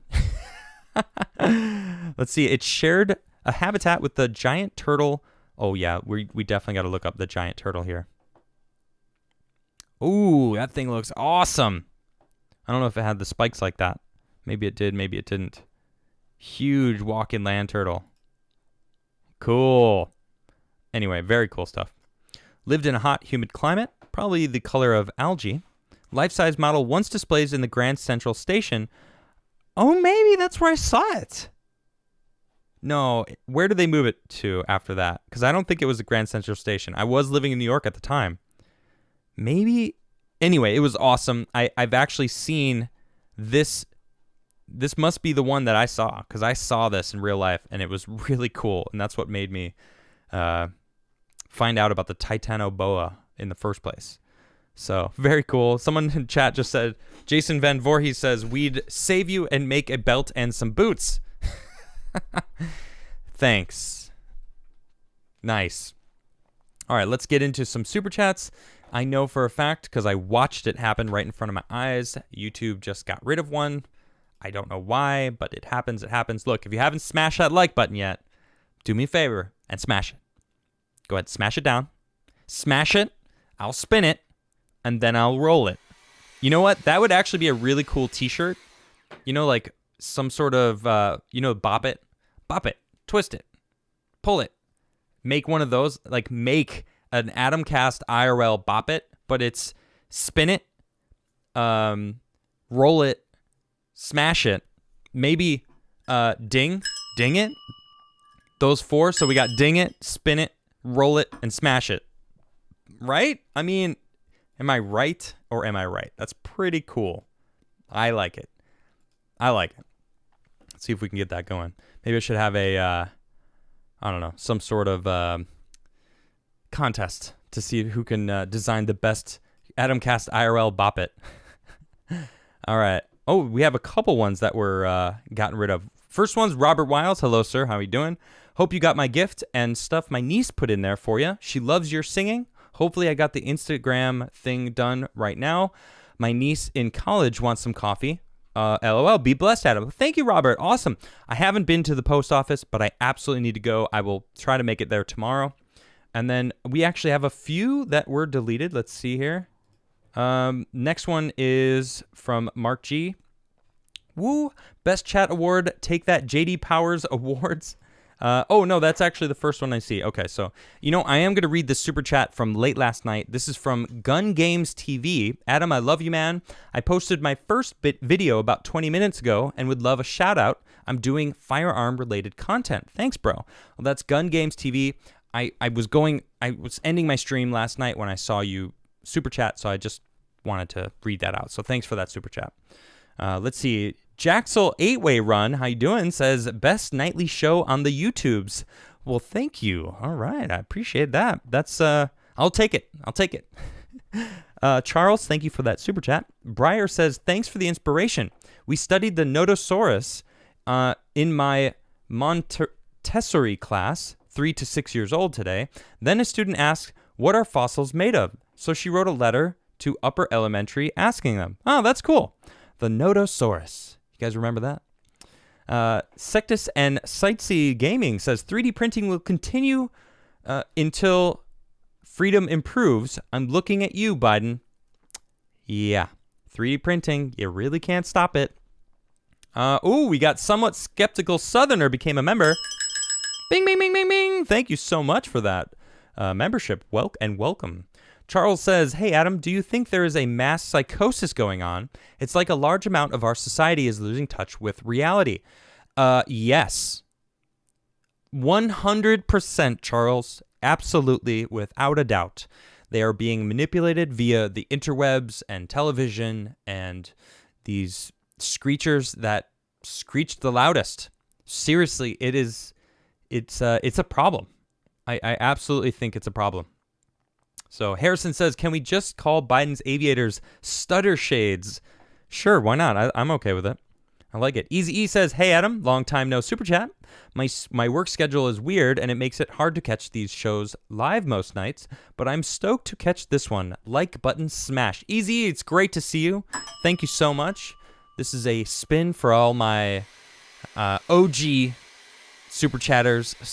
Let's see. It shared a habitat with the giant turtle. Oh, yeah. We definitely got to look up the giant turtle here. Ooh, that thing looks awesome. I don't know if it had the spikes like that. Maybe it did, maybe it didn't. Huge walk-in land turtle. Cool. Anyway, very cool stuff. Lived in a hot, humid climate, probably the color of algae. Life-size model once displayed in the Grand Central Station. Oh, maybe that's where I saw it. No, where did they move it to after that? Because I don't think it was the Grand Central Station. I was living in New York at the time. Maybe. Anyway, it was awesome. I've actually seen this. This must be the one that I saw, because I saw this in real life, and it was really cool. And that's what made me find out about the Titanoboa in the first place. So, very cool. Someone in chat just said, Jason Van Voorhees says, we'd save you and make a belt and some boots. Thanks. Nice. All right, let's get into some super chats. I know for a fact, because I watched it happen right in front of my eyes, YouTube just got rid of one. I don't know why, but it happens. It happens. Look, if you haven't smashed that like button yet, do me a favor and smash it. Go ahead, smash it down. Smash it. I'll spin it, and then I'll roll it. You know what? That would actually be a really cool t-shirt. You know, like some sort of, bop it. Bop it. Twist it. Pull it. Make one of those. Like, make an Adamcast IRL bop it, but it's spin it, roll it, smash it, maybe ding it. Those 4. So we got ding it, spin it, roll it, and smash it. Right? I mean, am I right or am I right? That's pretty cool. I like it. Let's see if we can get that going. Maybe I should have a, I don't know, some sort of contest to see who can design the best Adamcast IRL bop it. All right. Oh, we have a couple ones that were gotten rid of. First one's Robert Wiles. Hello, sir. How are you doing? Hope you got my gift and stuff my niece put in there for you. She loves your singing. Hopefully I got the Instagram thing done right now. My niece in college wants some coffee. LOL. Be blessed, Adam. Thank you, Robert. Awesome. I haven't been to the post office, but I absolutely need to go. I will try to make it there tomorrow. And then we actually have a few that were deleted. Let's see here. Next one is from Mark G. Woo! Best Chat Award. Take that, JD Powers Awards. Oh, no, that's actually the first one I see. Okay, so, I am going to read the super chat from late last night. This is from Gun Games TV. Adam, I love you, man. I posted my first video about 20 minutes ago and would love a shout out. I'm doing firearm-related content. Thanks, bro. Well, that's Gun Games TV. I was ending my stream last night when I saw you super chat, so I just wanted to read that out. So thanks for that super chat. Let's see. Jaxel 8-Way Run, how you doing? Says, best nightly show on the YouTubes. Well, thank you. All right, I appreciate that. That's, I'll take it. Charles, thank you for that super chat. Breyer says, thanks for the inspiration. We studied the Nodosaurus in my Montessori class, 3 to 6 years old today. Then a student asked, what are fossils made of? So she wrote a letter to upper elementary asking them. Oh, that's cool. The Nodosaurus. You guys remember that? Sectus and Sightsee Gaming says 3D printing will continue until freedom improves. I'm looking at you, Biden. Yeah, 3D printing, you really can't stop it. We got Somewhat Skeptical Southerner became a member. Bing, bing, bing, bing, bing. Thank you so much for that membership. Welcome. Charles says, hey, Adam, do you think there is a mass psychosis going on? It's like a large amount of our society is losing touch with reality. Yes. 100%, Charles. Absolutely, without a doubt. They are being manipulated via the interwebs and television and these screechers that screech the loudest. Seriously, it's a problem. I absolutely think it's a problem. So Harrison says, can we just call Biden's aviators stutter shades? Sure, why not? I'm okay with it. I like it. Easy E says, hey, Adam, long time no super chat. My work schedule is weird, and it makes it hard to catch these shows live most nights, but I'm stoked to catch this one. Like button smash. Easy E, it's great to see you. Thank you so much. This is a spin for all my OG super chatters /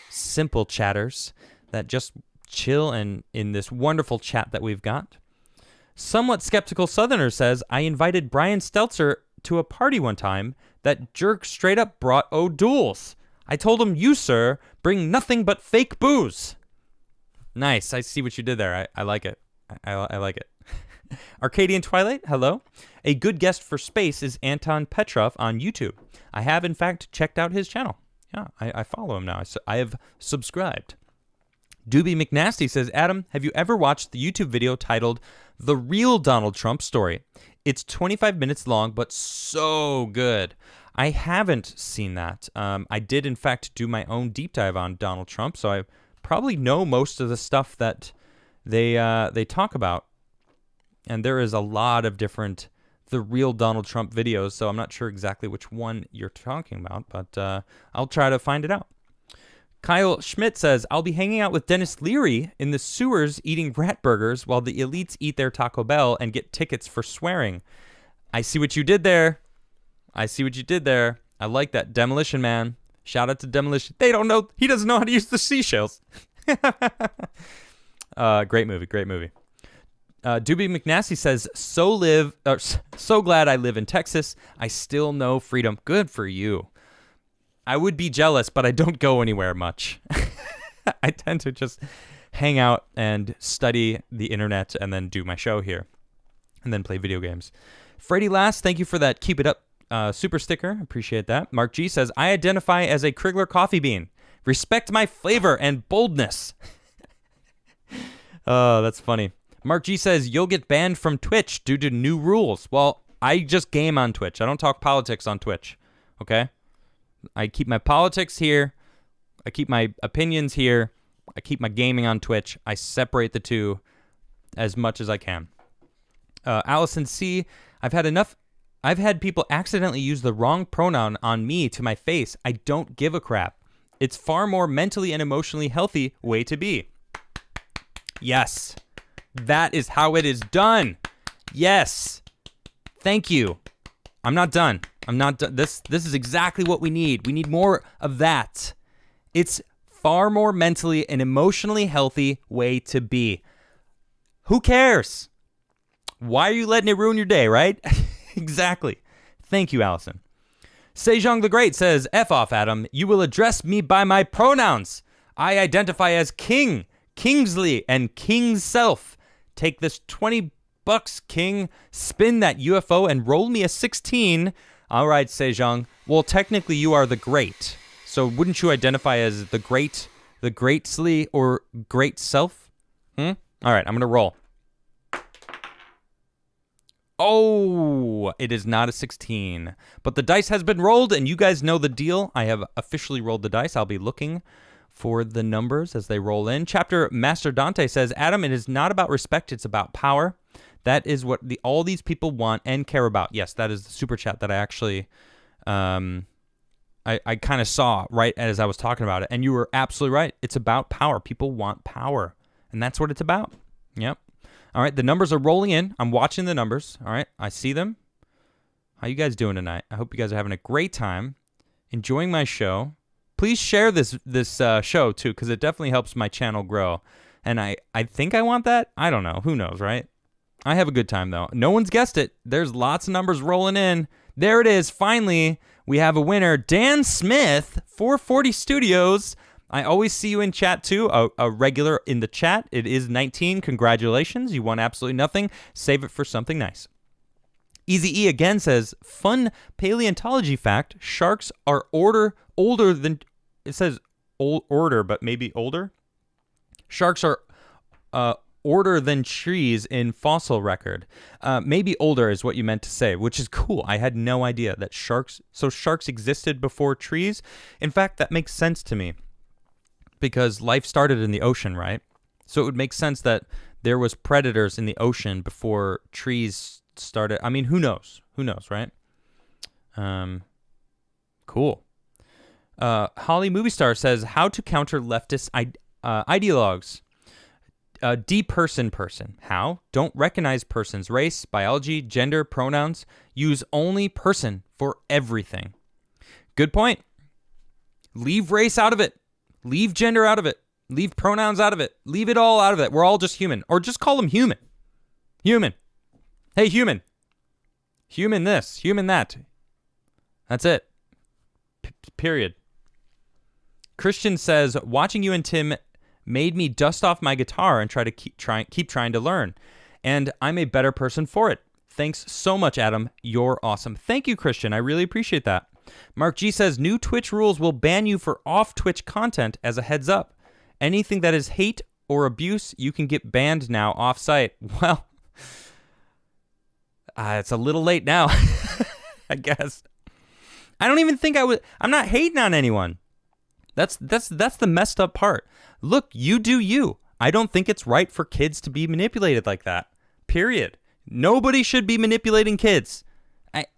simple chatters that just chill and in this wonderful chat that we've got. Somewhat Skeptical Southerner says, I invited Brian Stelzer to a party one time. That jerk straight up brought O'Douls. I told him, you, sir, bring nothing but fake booze. Nice. I see what you did there. I like it. I like it. Arcadian Twilight, hello. A good guest for space is Anton Petrov on YouTube. I have, in fact, checked out his channel. Yeah, I follow him now. I have subscribed. Doobie McNasty says, Adam, have you ever watched the YouTube video titled The Real Donald Trump Story? It's 25 minutes long, but so good. I haven't seen that. I did, in fact, do my own deep dive on Donald Trump, so I probably know most of the stuff that they talk about. And there is a lot of different The Real Donald Trump videos, so I'm not sure exactly which one you're talking about, but I'll try to find it out. Kyle Schmidt says, I'll be hanging out with Dennis Leary in the sewers eating rat burgers while the elites eat their Taco Bell and get tickets for swearing. I see what you did there. I like that. Demolition Man. Shout out to Demolition. They don't know. He doesn't know how to use the seashells. Great movie. Doobie McNasty says, so glad I live in Texas. I still know freedom. Good for you. I would be jealous, but I don't go anywhere much. I tend to just hang out and study the internet and then do my show here and then play video games. Freddie Last, thank you for that Keep It Up super sticker. Appreciate that. Mark G says, I identify as a Crigler coffee bean. Respect my flavor and boldness. Oh, that's funny. Mark G says, you'll get banned from Twitch due to new rules. Well, I just game on Twitch. I don't talk politics on Twitch. Okay? I keep my politics here. I keep my opinions here. I keep my gaming on Twitch. I separate the two as much as I can. Allison C. I've had people accidentally use the wrong pronoun on me to my face. I don't give a crap. It's far more mentally and emotionally healthy way to be. Yes. That is how it is done. Yes. Thank you. I'm not done. This is exactly what we need. We need more of that. It's far more mentally and emotionally healthy way to be. Who cares? Why are you letting it ruin your day, right? Exactly. Thank you, Allison. Sejong the Great says, F off, Adam. You will address me by my pronouns. I identify as King, Kingsley, and King's Self. Take this $20, King. Spin that UFO and roll me a 16. All right, Sejong. Well, technically, you are the Great. So wouldn't you identify as the Greatsley, or Great Self? All right, I'm going to roll. Oh, it is not a 16. But the dice has been rolled, and you guys know the deal. I have officially rolled the dice. I'll be looking for the numbers as they roll in. Chapter Master Dante says, Adam, it is not about respect, it's about power. That is what all these people want and care about. Yes, that is the super chat that I actually, I kind of saw right as I was talking about it. And you were absolutely right. It's about power. People want power. And that's what it's about. Yep. All right, the numbers are rolling in. I'm watching the numbers. All right, I see them. How you guys doing tonight? I hope you guys are having a great time, enjoying my show. Please share this show, too, because it definitely helps my channel grow. And I think I want that. I don't know. Who knows, right? I have a good time, though. No one's guessed it. There's lots of numbers rolling in. There it is. Finally, we have a winner. Dan Smith, 440 Studios. I always see you in chat, too. A regular in the chat. It is 19. Congratulations. You won absolutely nothing. Save it for something nice. Easy E again says, fun paleontology fact. Sharks are older than... It says order, but maybe older. Sharks are older than trees in fossil record. Maybe older is what you meant to say, which is cool. I had no idea that sharks existed before trees. In fact, that makes sense to me. Because life started in the ocean, right? So it would make sense that there was predators in the ocean before trees started. I mean, who knows? Who knows, right? Cool. Holly Movie Star says, how to counter leftist ideologues. Deperson. How? Don't recognize persons, race, biology, gender, pronouns. Use only person for everything. Good point. Leave race out of it. Leave gender out of it. Leave pronouns out of it. Leave it all out of it. We're all just human. Or just call them human. Human. Hey, human. Human this. Human that. That's it. Period. Christian says, watching you and Tim made me dust off my guitar and try to keep trying to learn. And I'm a better person for it. Thanks so much, Adam. You're awesome. Thank you, Christian. I really appreciate that. Mark G says, new Twitch rules will ban you for off-Twitch content as a heads up. Anything that is hate or abuse, you can get banned now off-site. Well, it's a little late now, I guess. I don't even think I'm not hating on anyone. That's the messed up part. Look, you do you. I don't think it's right for kids to be manipulated like that. Period. Nobody should be manipulating kids.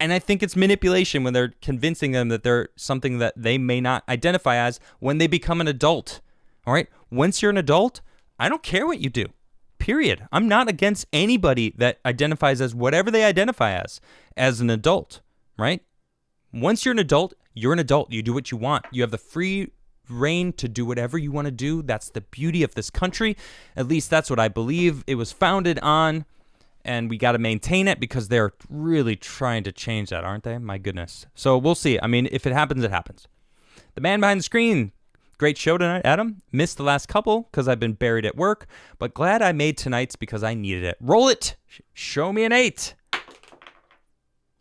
And I think it's manipulation when they're convincing them that they're something that they may not identify as when they become an adult. All right? Once you're an adult, I don't care what you do. Period. I'm not against anybody that identifies as whatever they identify as an adult, right? Once you're an adult, you're an adult. You do what you want. You have the free reign to do whatever you want to do. That's the beauty of this country. At least that's what I believe it was founded on. And we got to maintain it because they're really trying to change that, aren't they? My goodness. So we'll see. I mean, if it happens, it happens. The man behind the screen. Great show tonight, Adam. Missed the last couple because I've been buried at work, but glad I made tonight's because I needed it. Roll it. Show me an 8.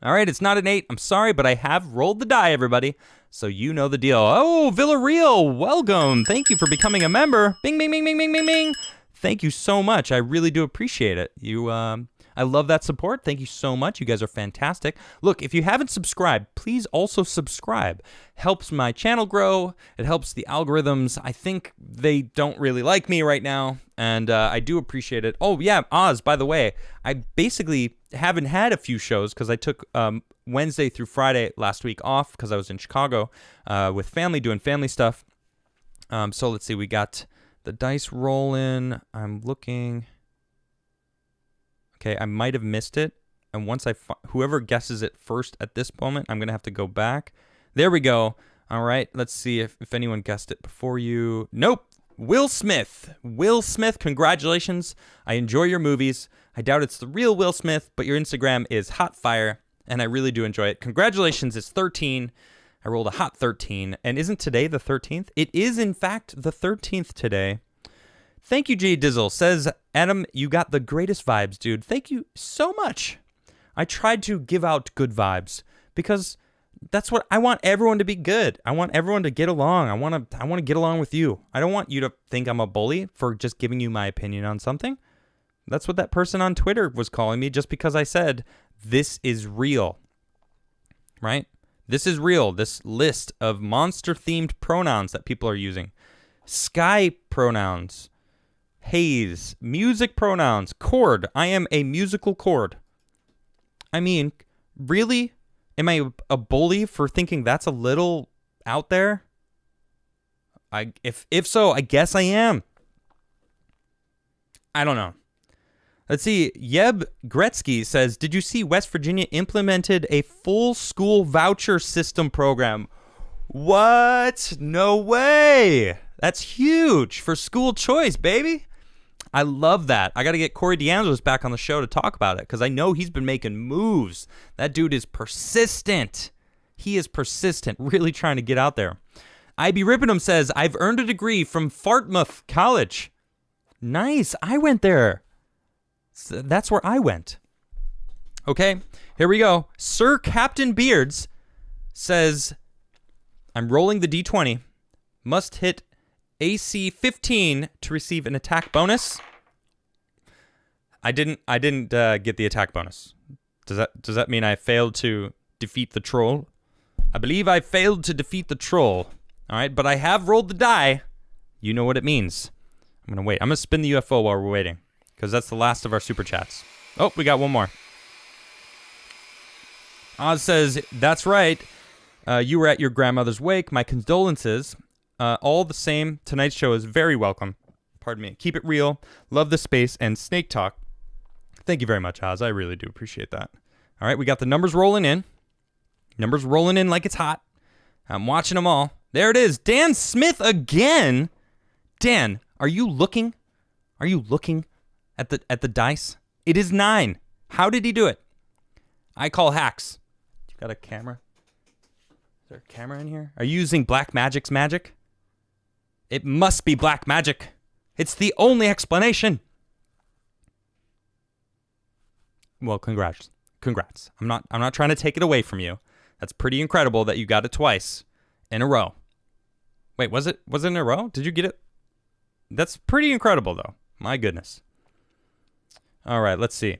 All right, it's not an 8. I'm sorry, but I have rolled the die, everybody. So you know the deal. Oh, Villarreal, welcome. Thank you for becoming a member. Bing, bing, bing, bing, bing, bing, bing. Thank you so much. I really do appreciate it. I love that support. Thank you so much. You guys are fantastic. Look, if you haven't subscribed, please also subscribe. Helps my channel grow. It helps the algorithms. I think they don't really like me right now, and I do appreciate it. Oh, yeah, Oz, by the way, I basically haven't had a few shows because I took Wednesday through Friday last week off because I was in Chicago with family, doing family stuff. So let's see. We got the dice rolling. I'm looking... Okay, I might have missed it, and once whoever guesses it first at this moment, I'm going to have to go back. There we go. All right, let's see if anyone guessed it before you. Nope. Will Smith. Will Smith, congratulations. I enjoy your movies. I doubt it's the real Will Smith, but your Instagram is hot fire. and I really do enjoy it. Congratulations, it's 13. I rolled a hot 13, and isn't today the 13th? It is, in fact, the 13th today. Thank you, J Dizzle. Says, Adam, you got the greatest vibes, dude. Thank you so much. I tried to give out good vibes because that's what I want. Everyone to be good. I want everyone to get along. I want to get along with you. I don't want you to think I'm a bully for just giving you my opinion on something. That's what that person on Twitter was calling me just because I said, this is real. Right? This is real. This list of monster-themed pronouns that people are using. Sky pronouns. Haze. Music pronouns. Chord. I am a musical chord. I mean, really? Am I a bully for thinking that's a little out there? If so, I guess I am. I don't know. Let's see. Yeb Gretzky says, did you see West Virginia implemented a full school voucher system program? What? No way. That's huge for school choice, baby. I love that. I got to get Corey DeAngelis back on the show to talk about it because I know he's been making moves. That dude is persistent. He is persistent, really trying to get out there. IB Rippenham says, I've earned a degree from Fartmouth College. Nice. I went there. So that's where I went. Okay, here we go. Sir Captain Beards says, I'm rolling the D20. Must hit AC 15 to receive an attack bonus. I didn't get the attack bonus. Does that mean I failed to defeat the troll? I believe I failed to defeat the troll. All right, but I have rolled the die. You know what it means. I'm going to wait. I'm going to spin the UFO while we're waiting because that's the last of our super chats. Oh, we got one more. Oz says, that's right. You were at your grandmother's wake. My condolences. All the same, tonight's show is very welcome. Pardon me. Keep it real. Love the space and snake talk. Thank you very much, Oz. I really do appreciate that. All right, we got the numbers rolling in. Numbers rolling in like it's hot. I'm watching them all. There it is. Dan Smith again. Dan, are you looking? Are you looking at the dice? It is 9. How did he do it? I call hacks. You got a camera? Is there a camera in here? Are you using Black Magic's magic? It must be black magic. It's the only explanation. Well, congrats. I'm not trying to take it away from you. That's pretty incredible that you got it twice in a row. Wait, was it in a row? Did you get it? That's pretty incredible though. My goodness. All right, let's see.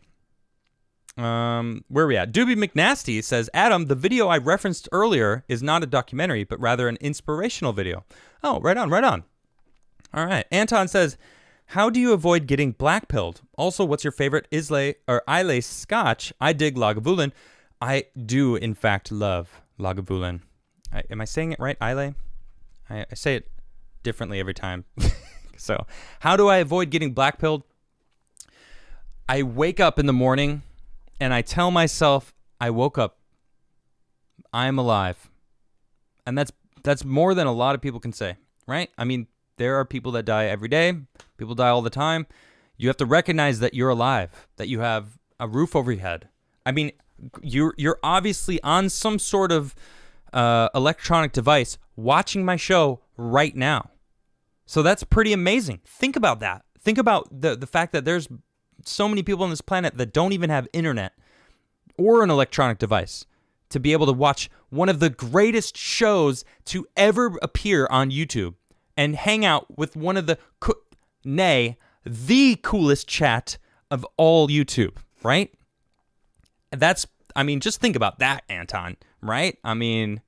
Where are we at? Doobie McNasty says, Adam, the video I referenced earlier is not a documentary, but rather an inspirational video. Oh, right on. All right. Anton says, how do you avoid getting black-pilled? Also, what's your favorite Islay scotch? I dig Lagavulin. I do, in fact, love Lagavulin. Am I saying it right, Islay? I say it differently every time. So, how do I avoid getting black-pilled? I wake up in the morning and I tell myself, I woke up. I'm alive. And that's more than a lot of people can say, right? I mean, there are people that die every day. People die all the time. You have to recognize that you're alive, that you have a roof over your head. I mean, you're obviously on some sort of electronic device watching my show right now. So that's pretty amazing. Think about that. Think about the fact that there's so many people on this planet that don't even have internet or an electronic device to be able to watch one of the greatest shows to ever appear on YouTube and hang out with one of the coolest chat of all YouTube, right? Just think about that, Anton, right? I mean,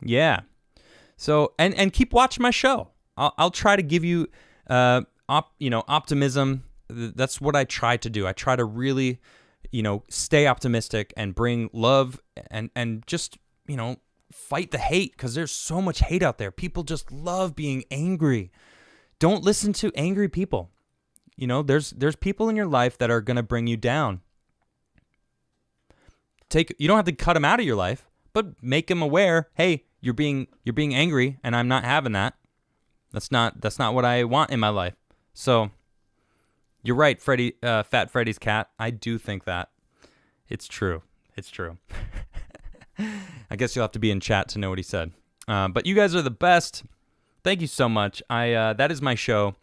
yeah. So, and keep watching my show. I'll try to give you, optimism. That's what I try to do. I try to really, stay optimistic and bring love and just, fight the hate because there's so much hate out there. People just love being angry. Don't listen to angry people. There's people in your life that are going to bring you down. You don't have to cut them out of your life, but make them aware, hey, you're being angry and I'm not having that. That's not what I want in my life. So you're right, Fat Freddy's cat. I do think that. It's true. It's true. I guess you'll have to be in chat to know what he said. But you guys are the best. Thank you so much. That is my show.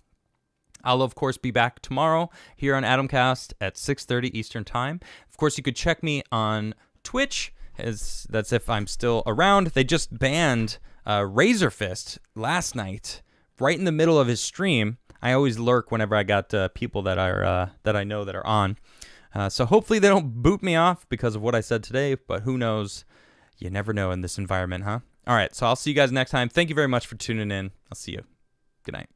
I'll, of course, be back tomorrow here on Adamcast at 6:30 Eastern Time. Of course, you could check me on Twitch. That's if I'm still around. They just banned Razor Fist last night, right in the middle of his stream. I always lurk whenever I got people that I know that are on. So hopefully they don't boot me off because of what I said today, but who knows? You never know in this environment, huh? All right, so I'll see you guys next time. Thank you very much for tuning in. I'll see you. Good night.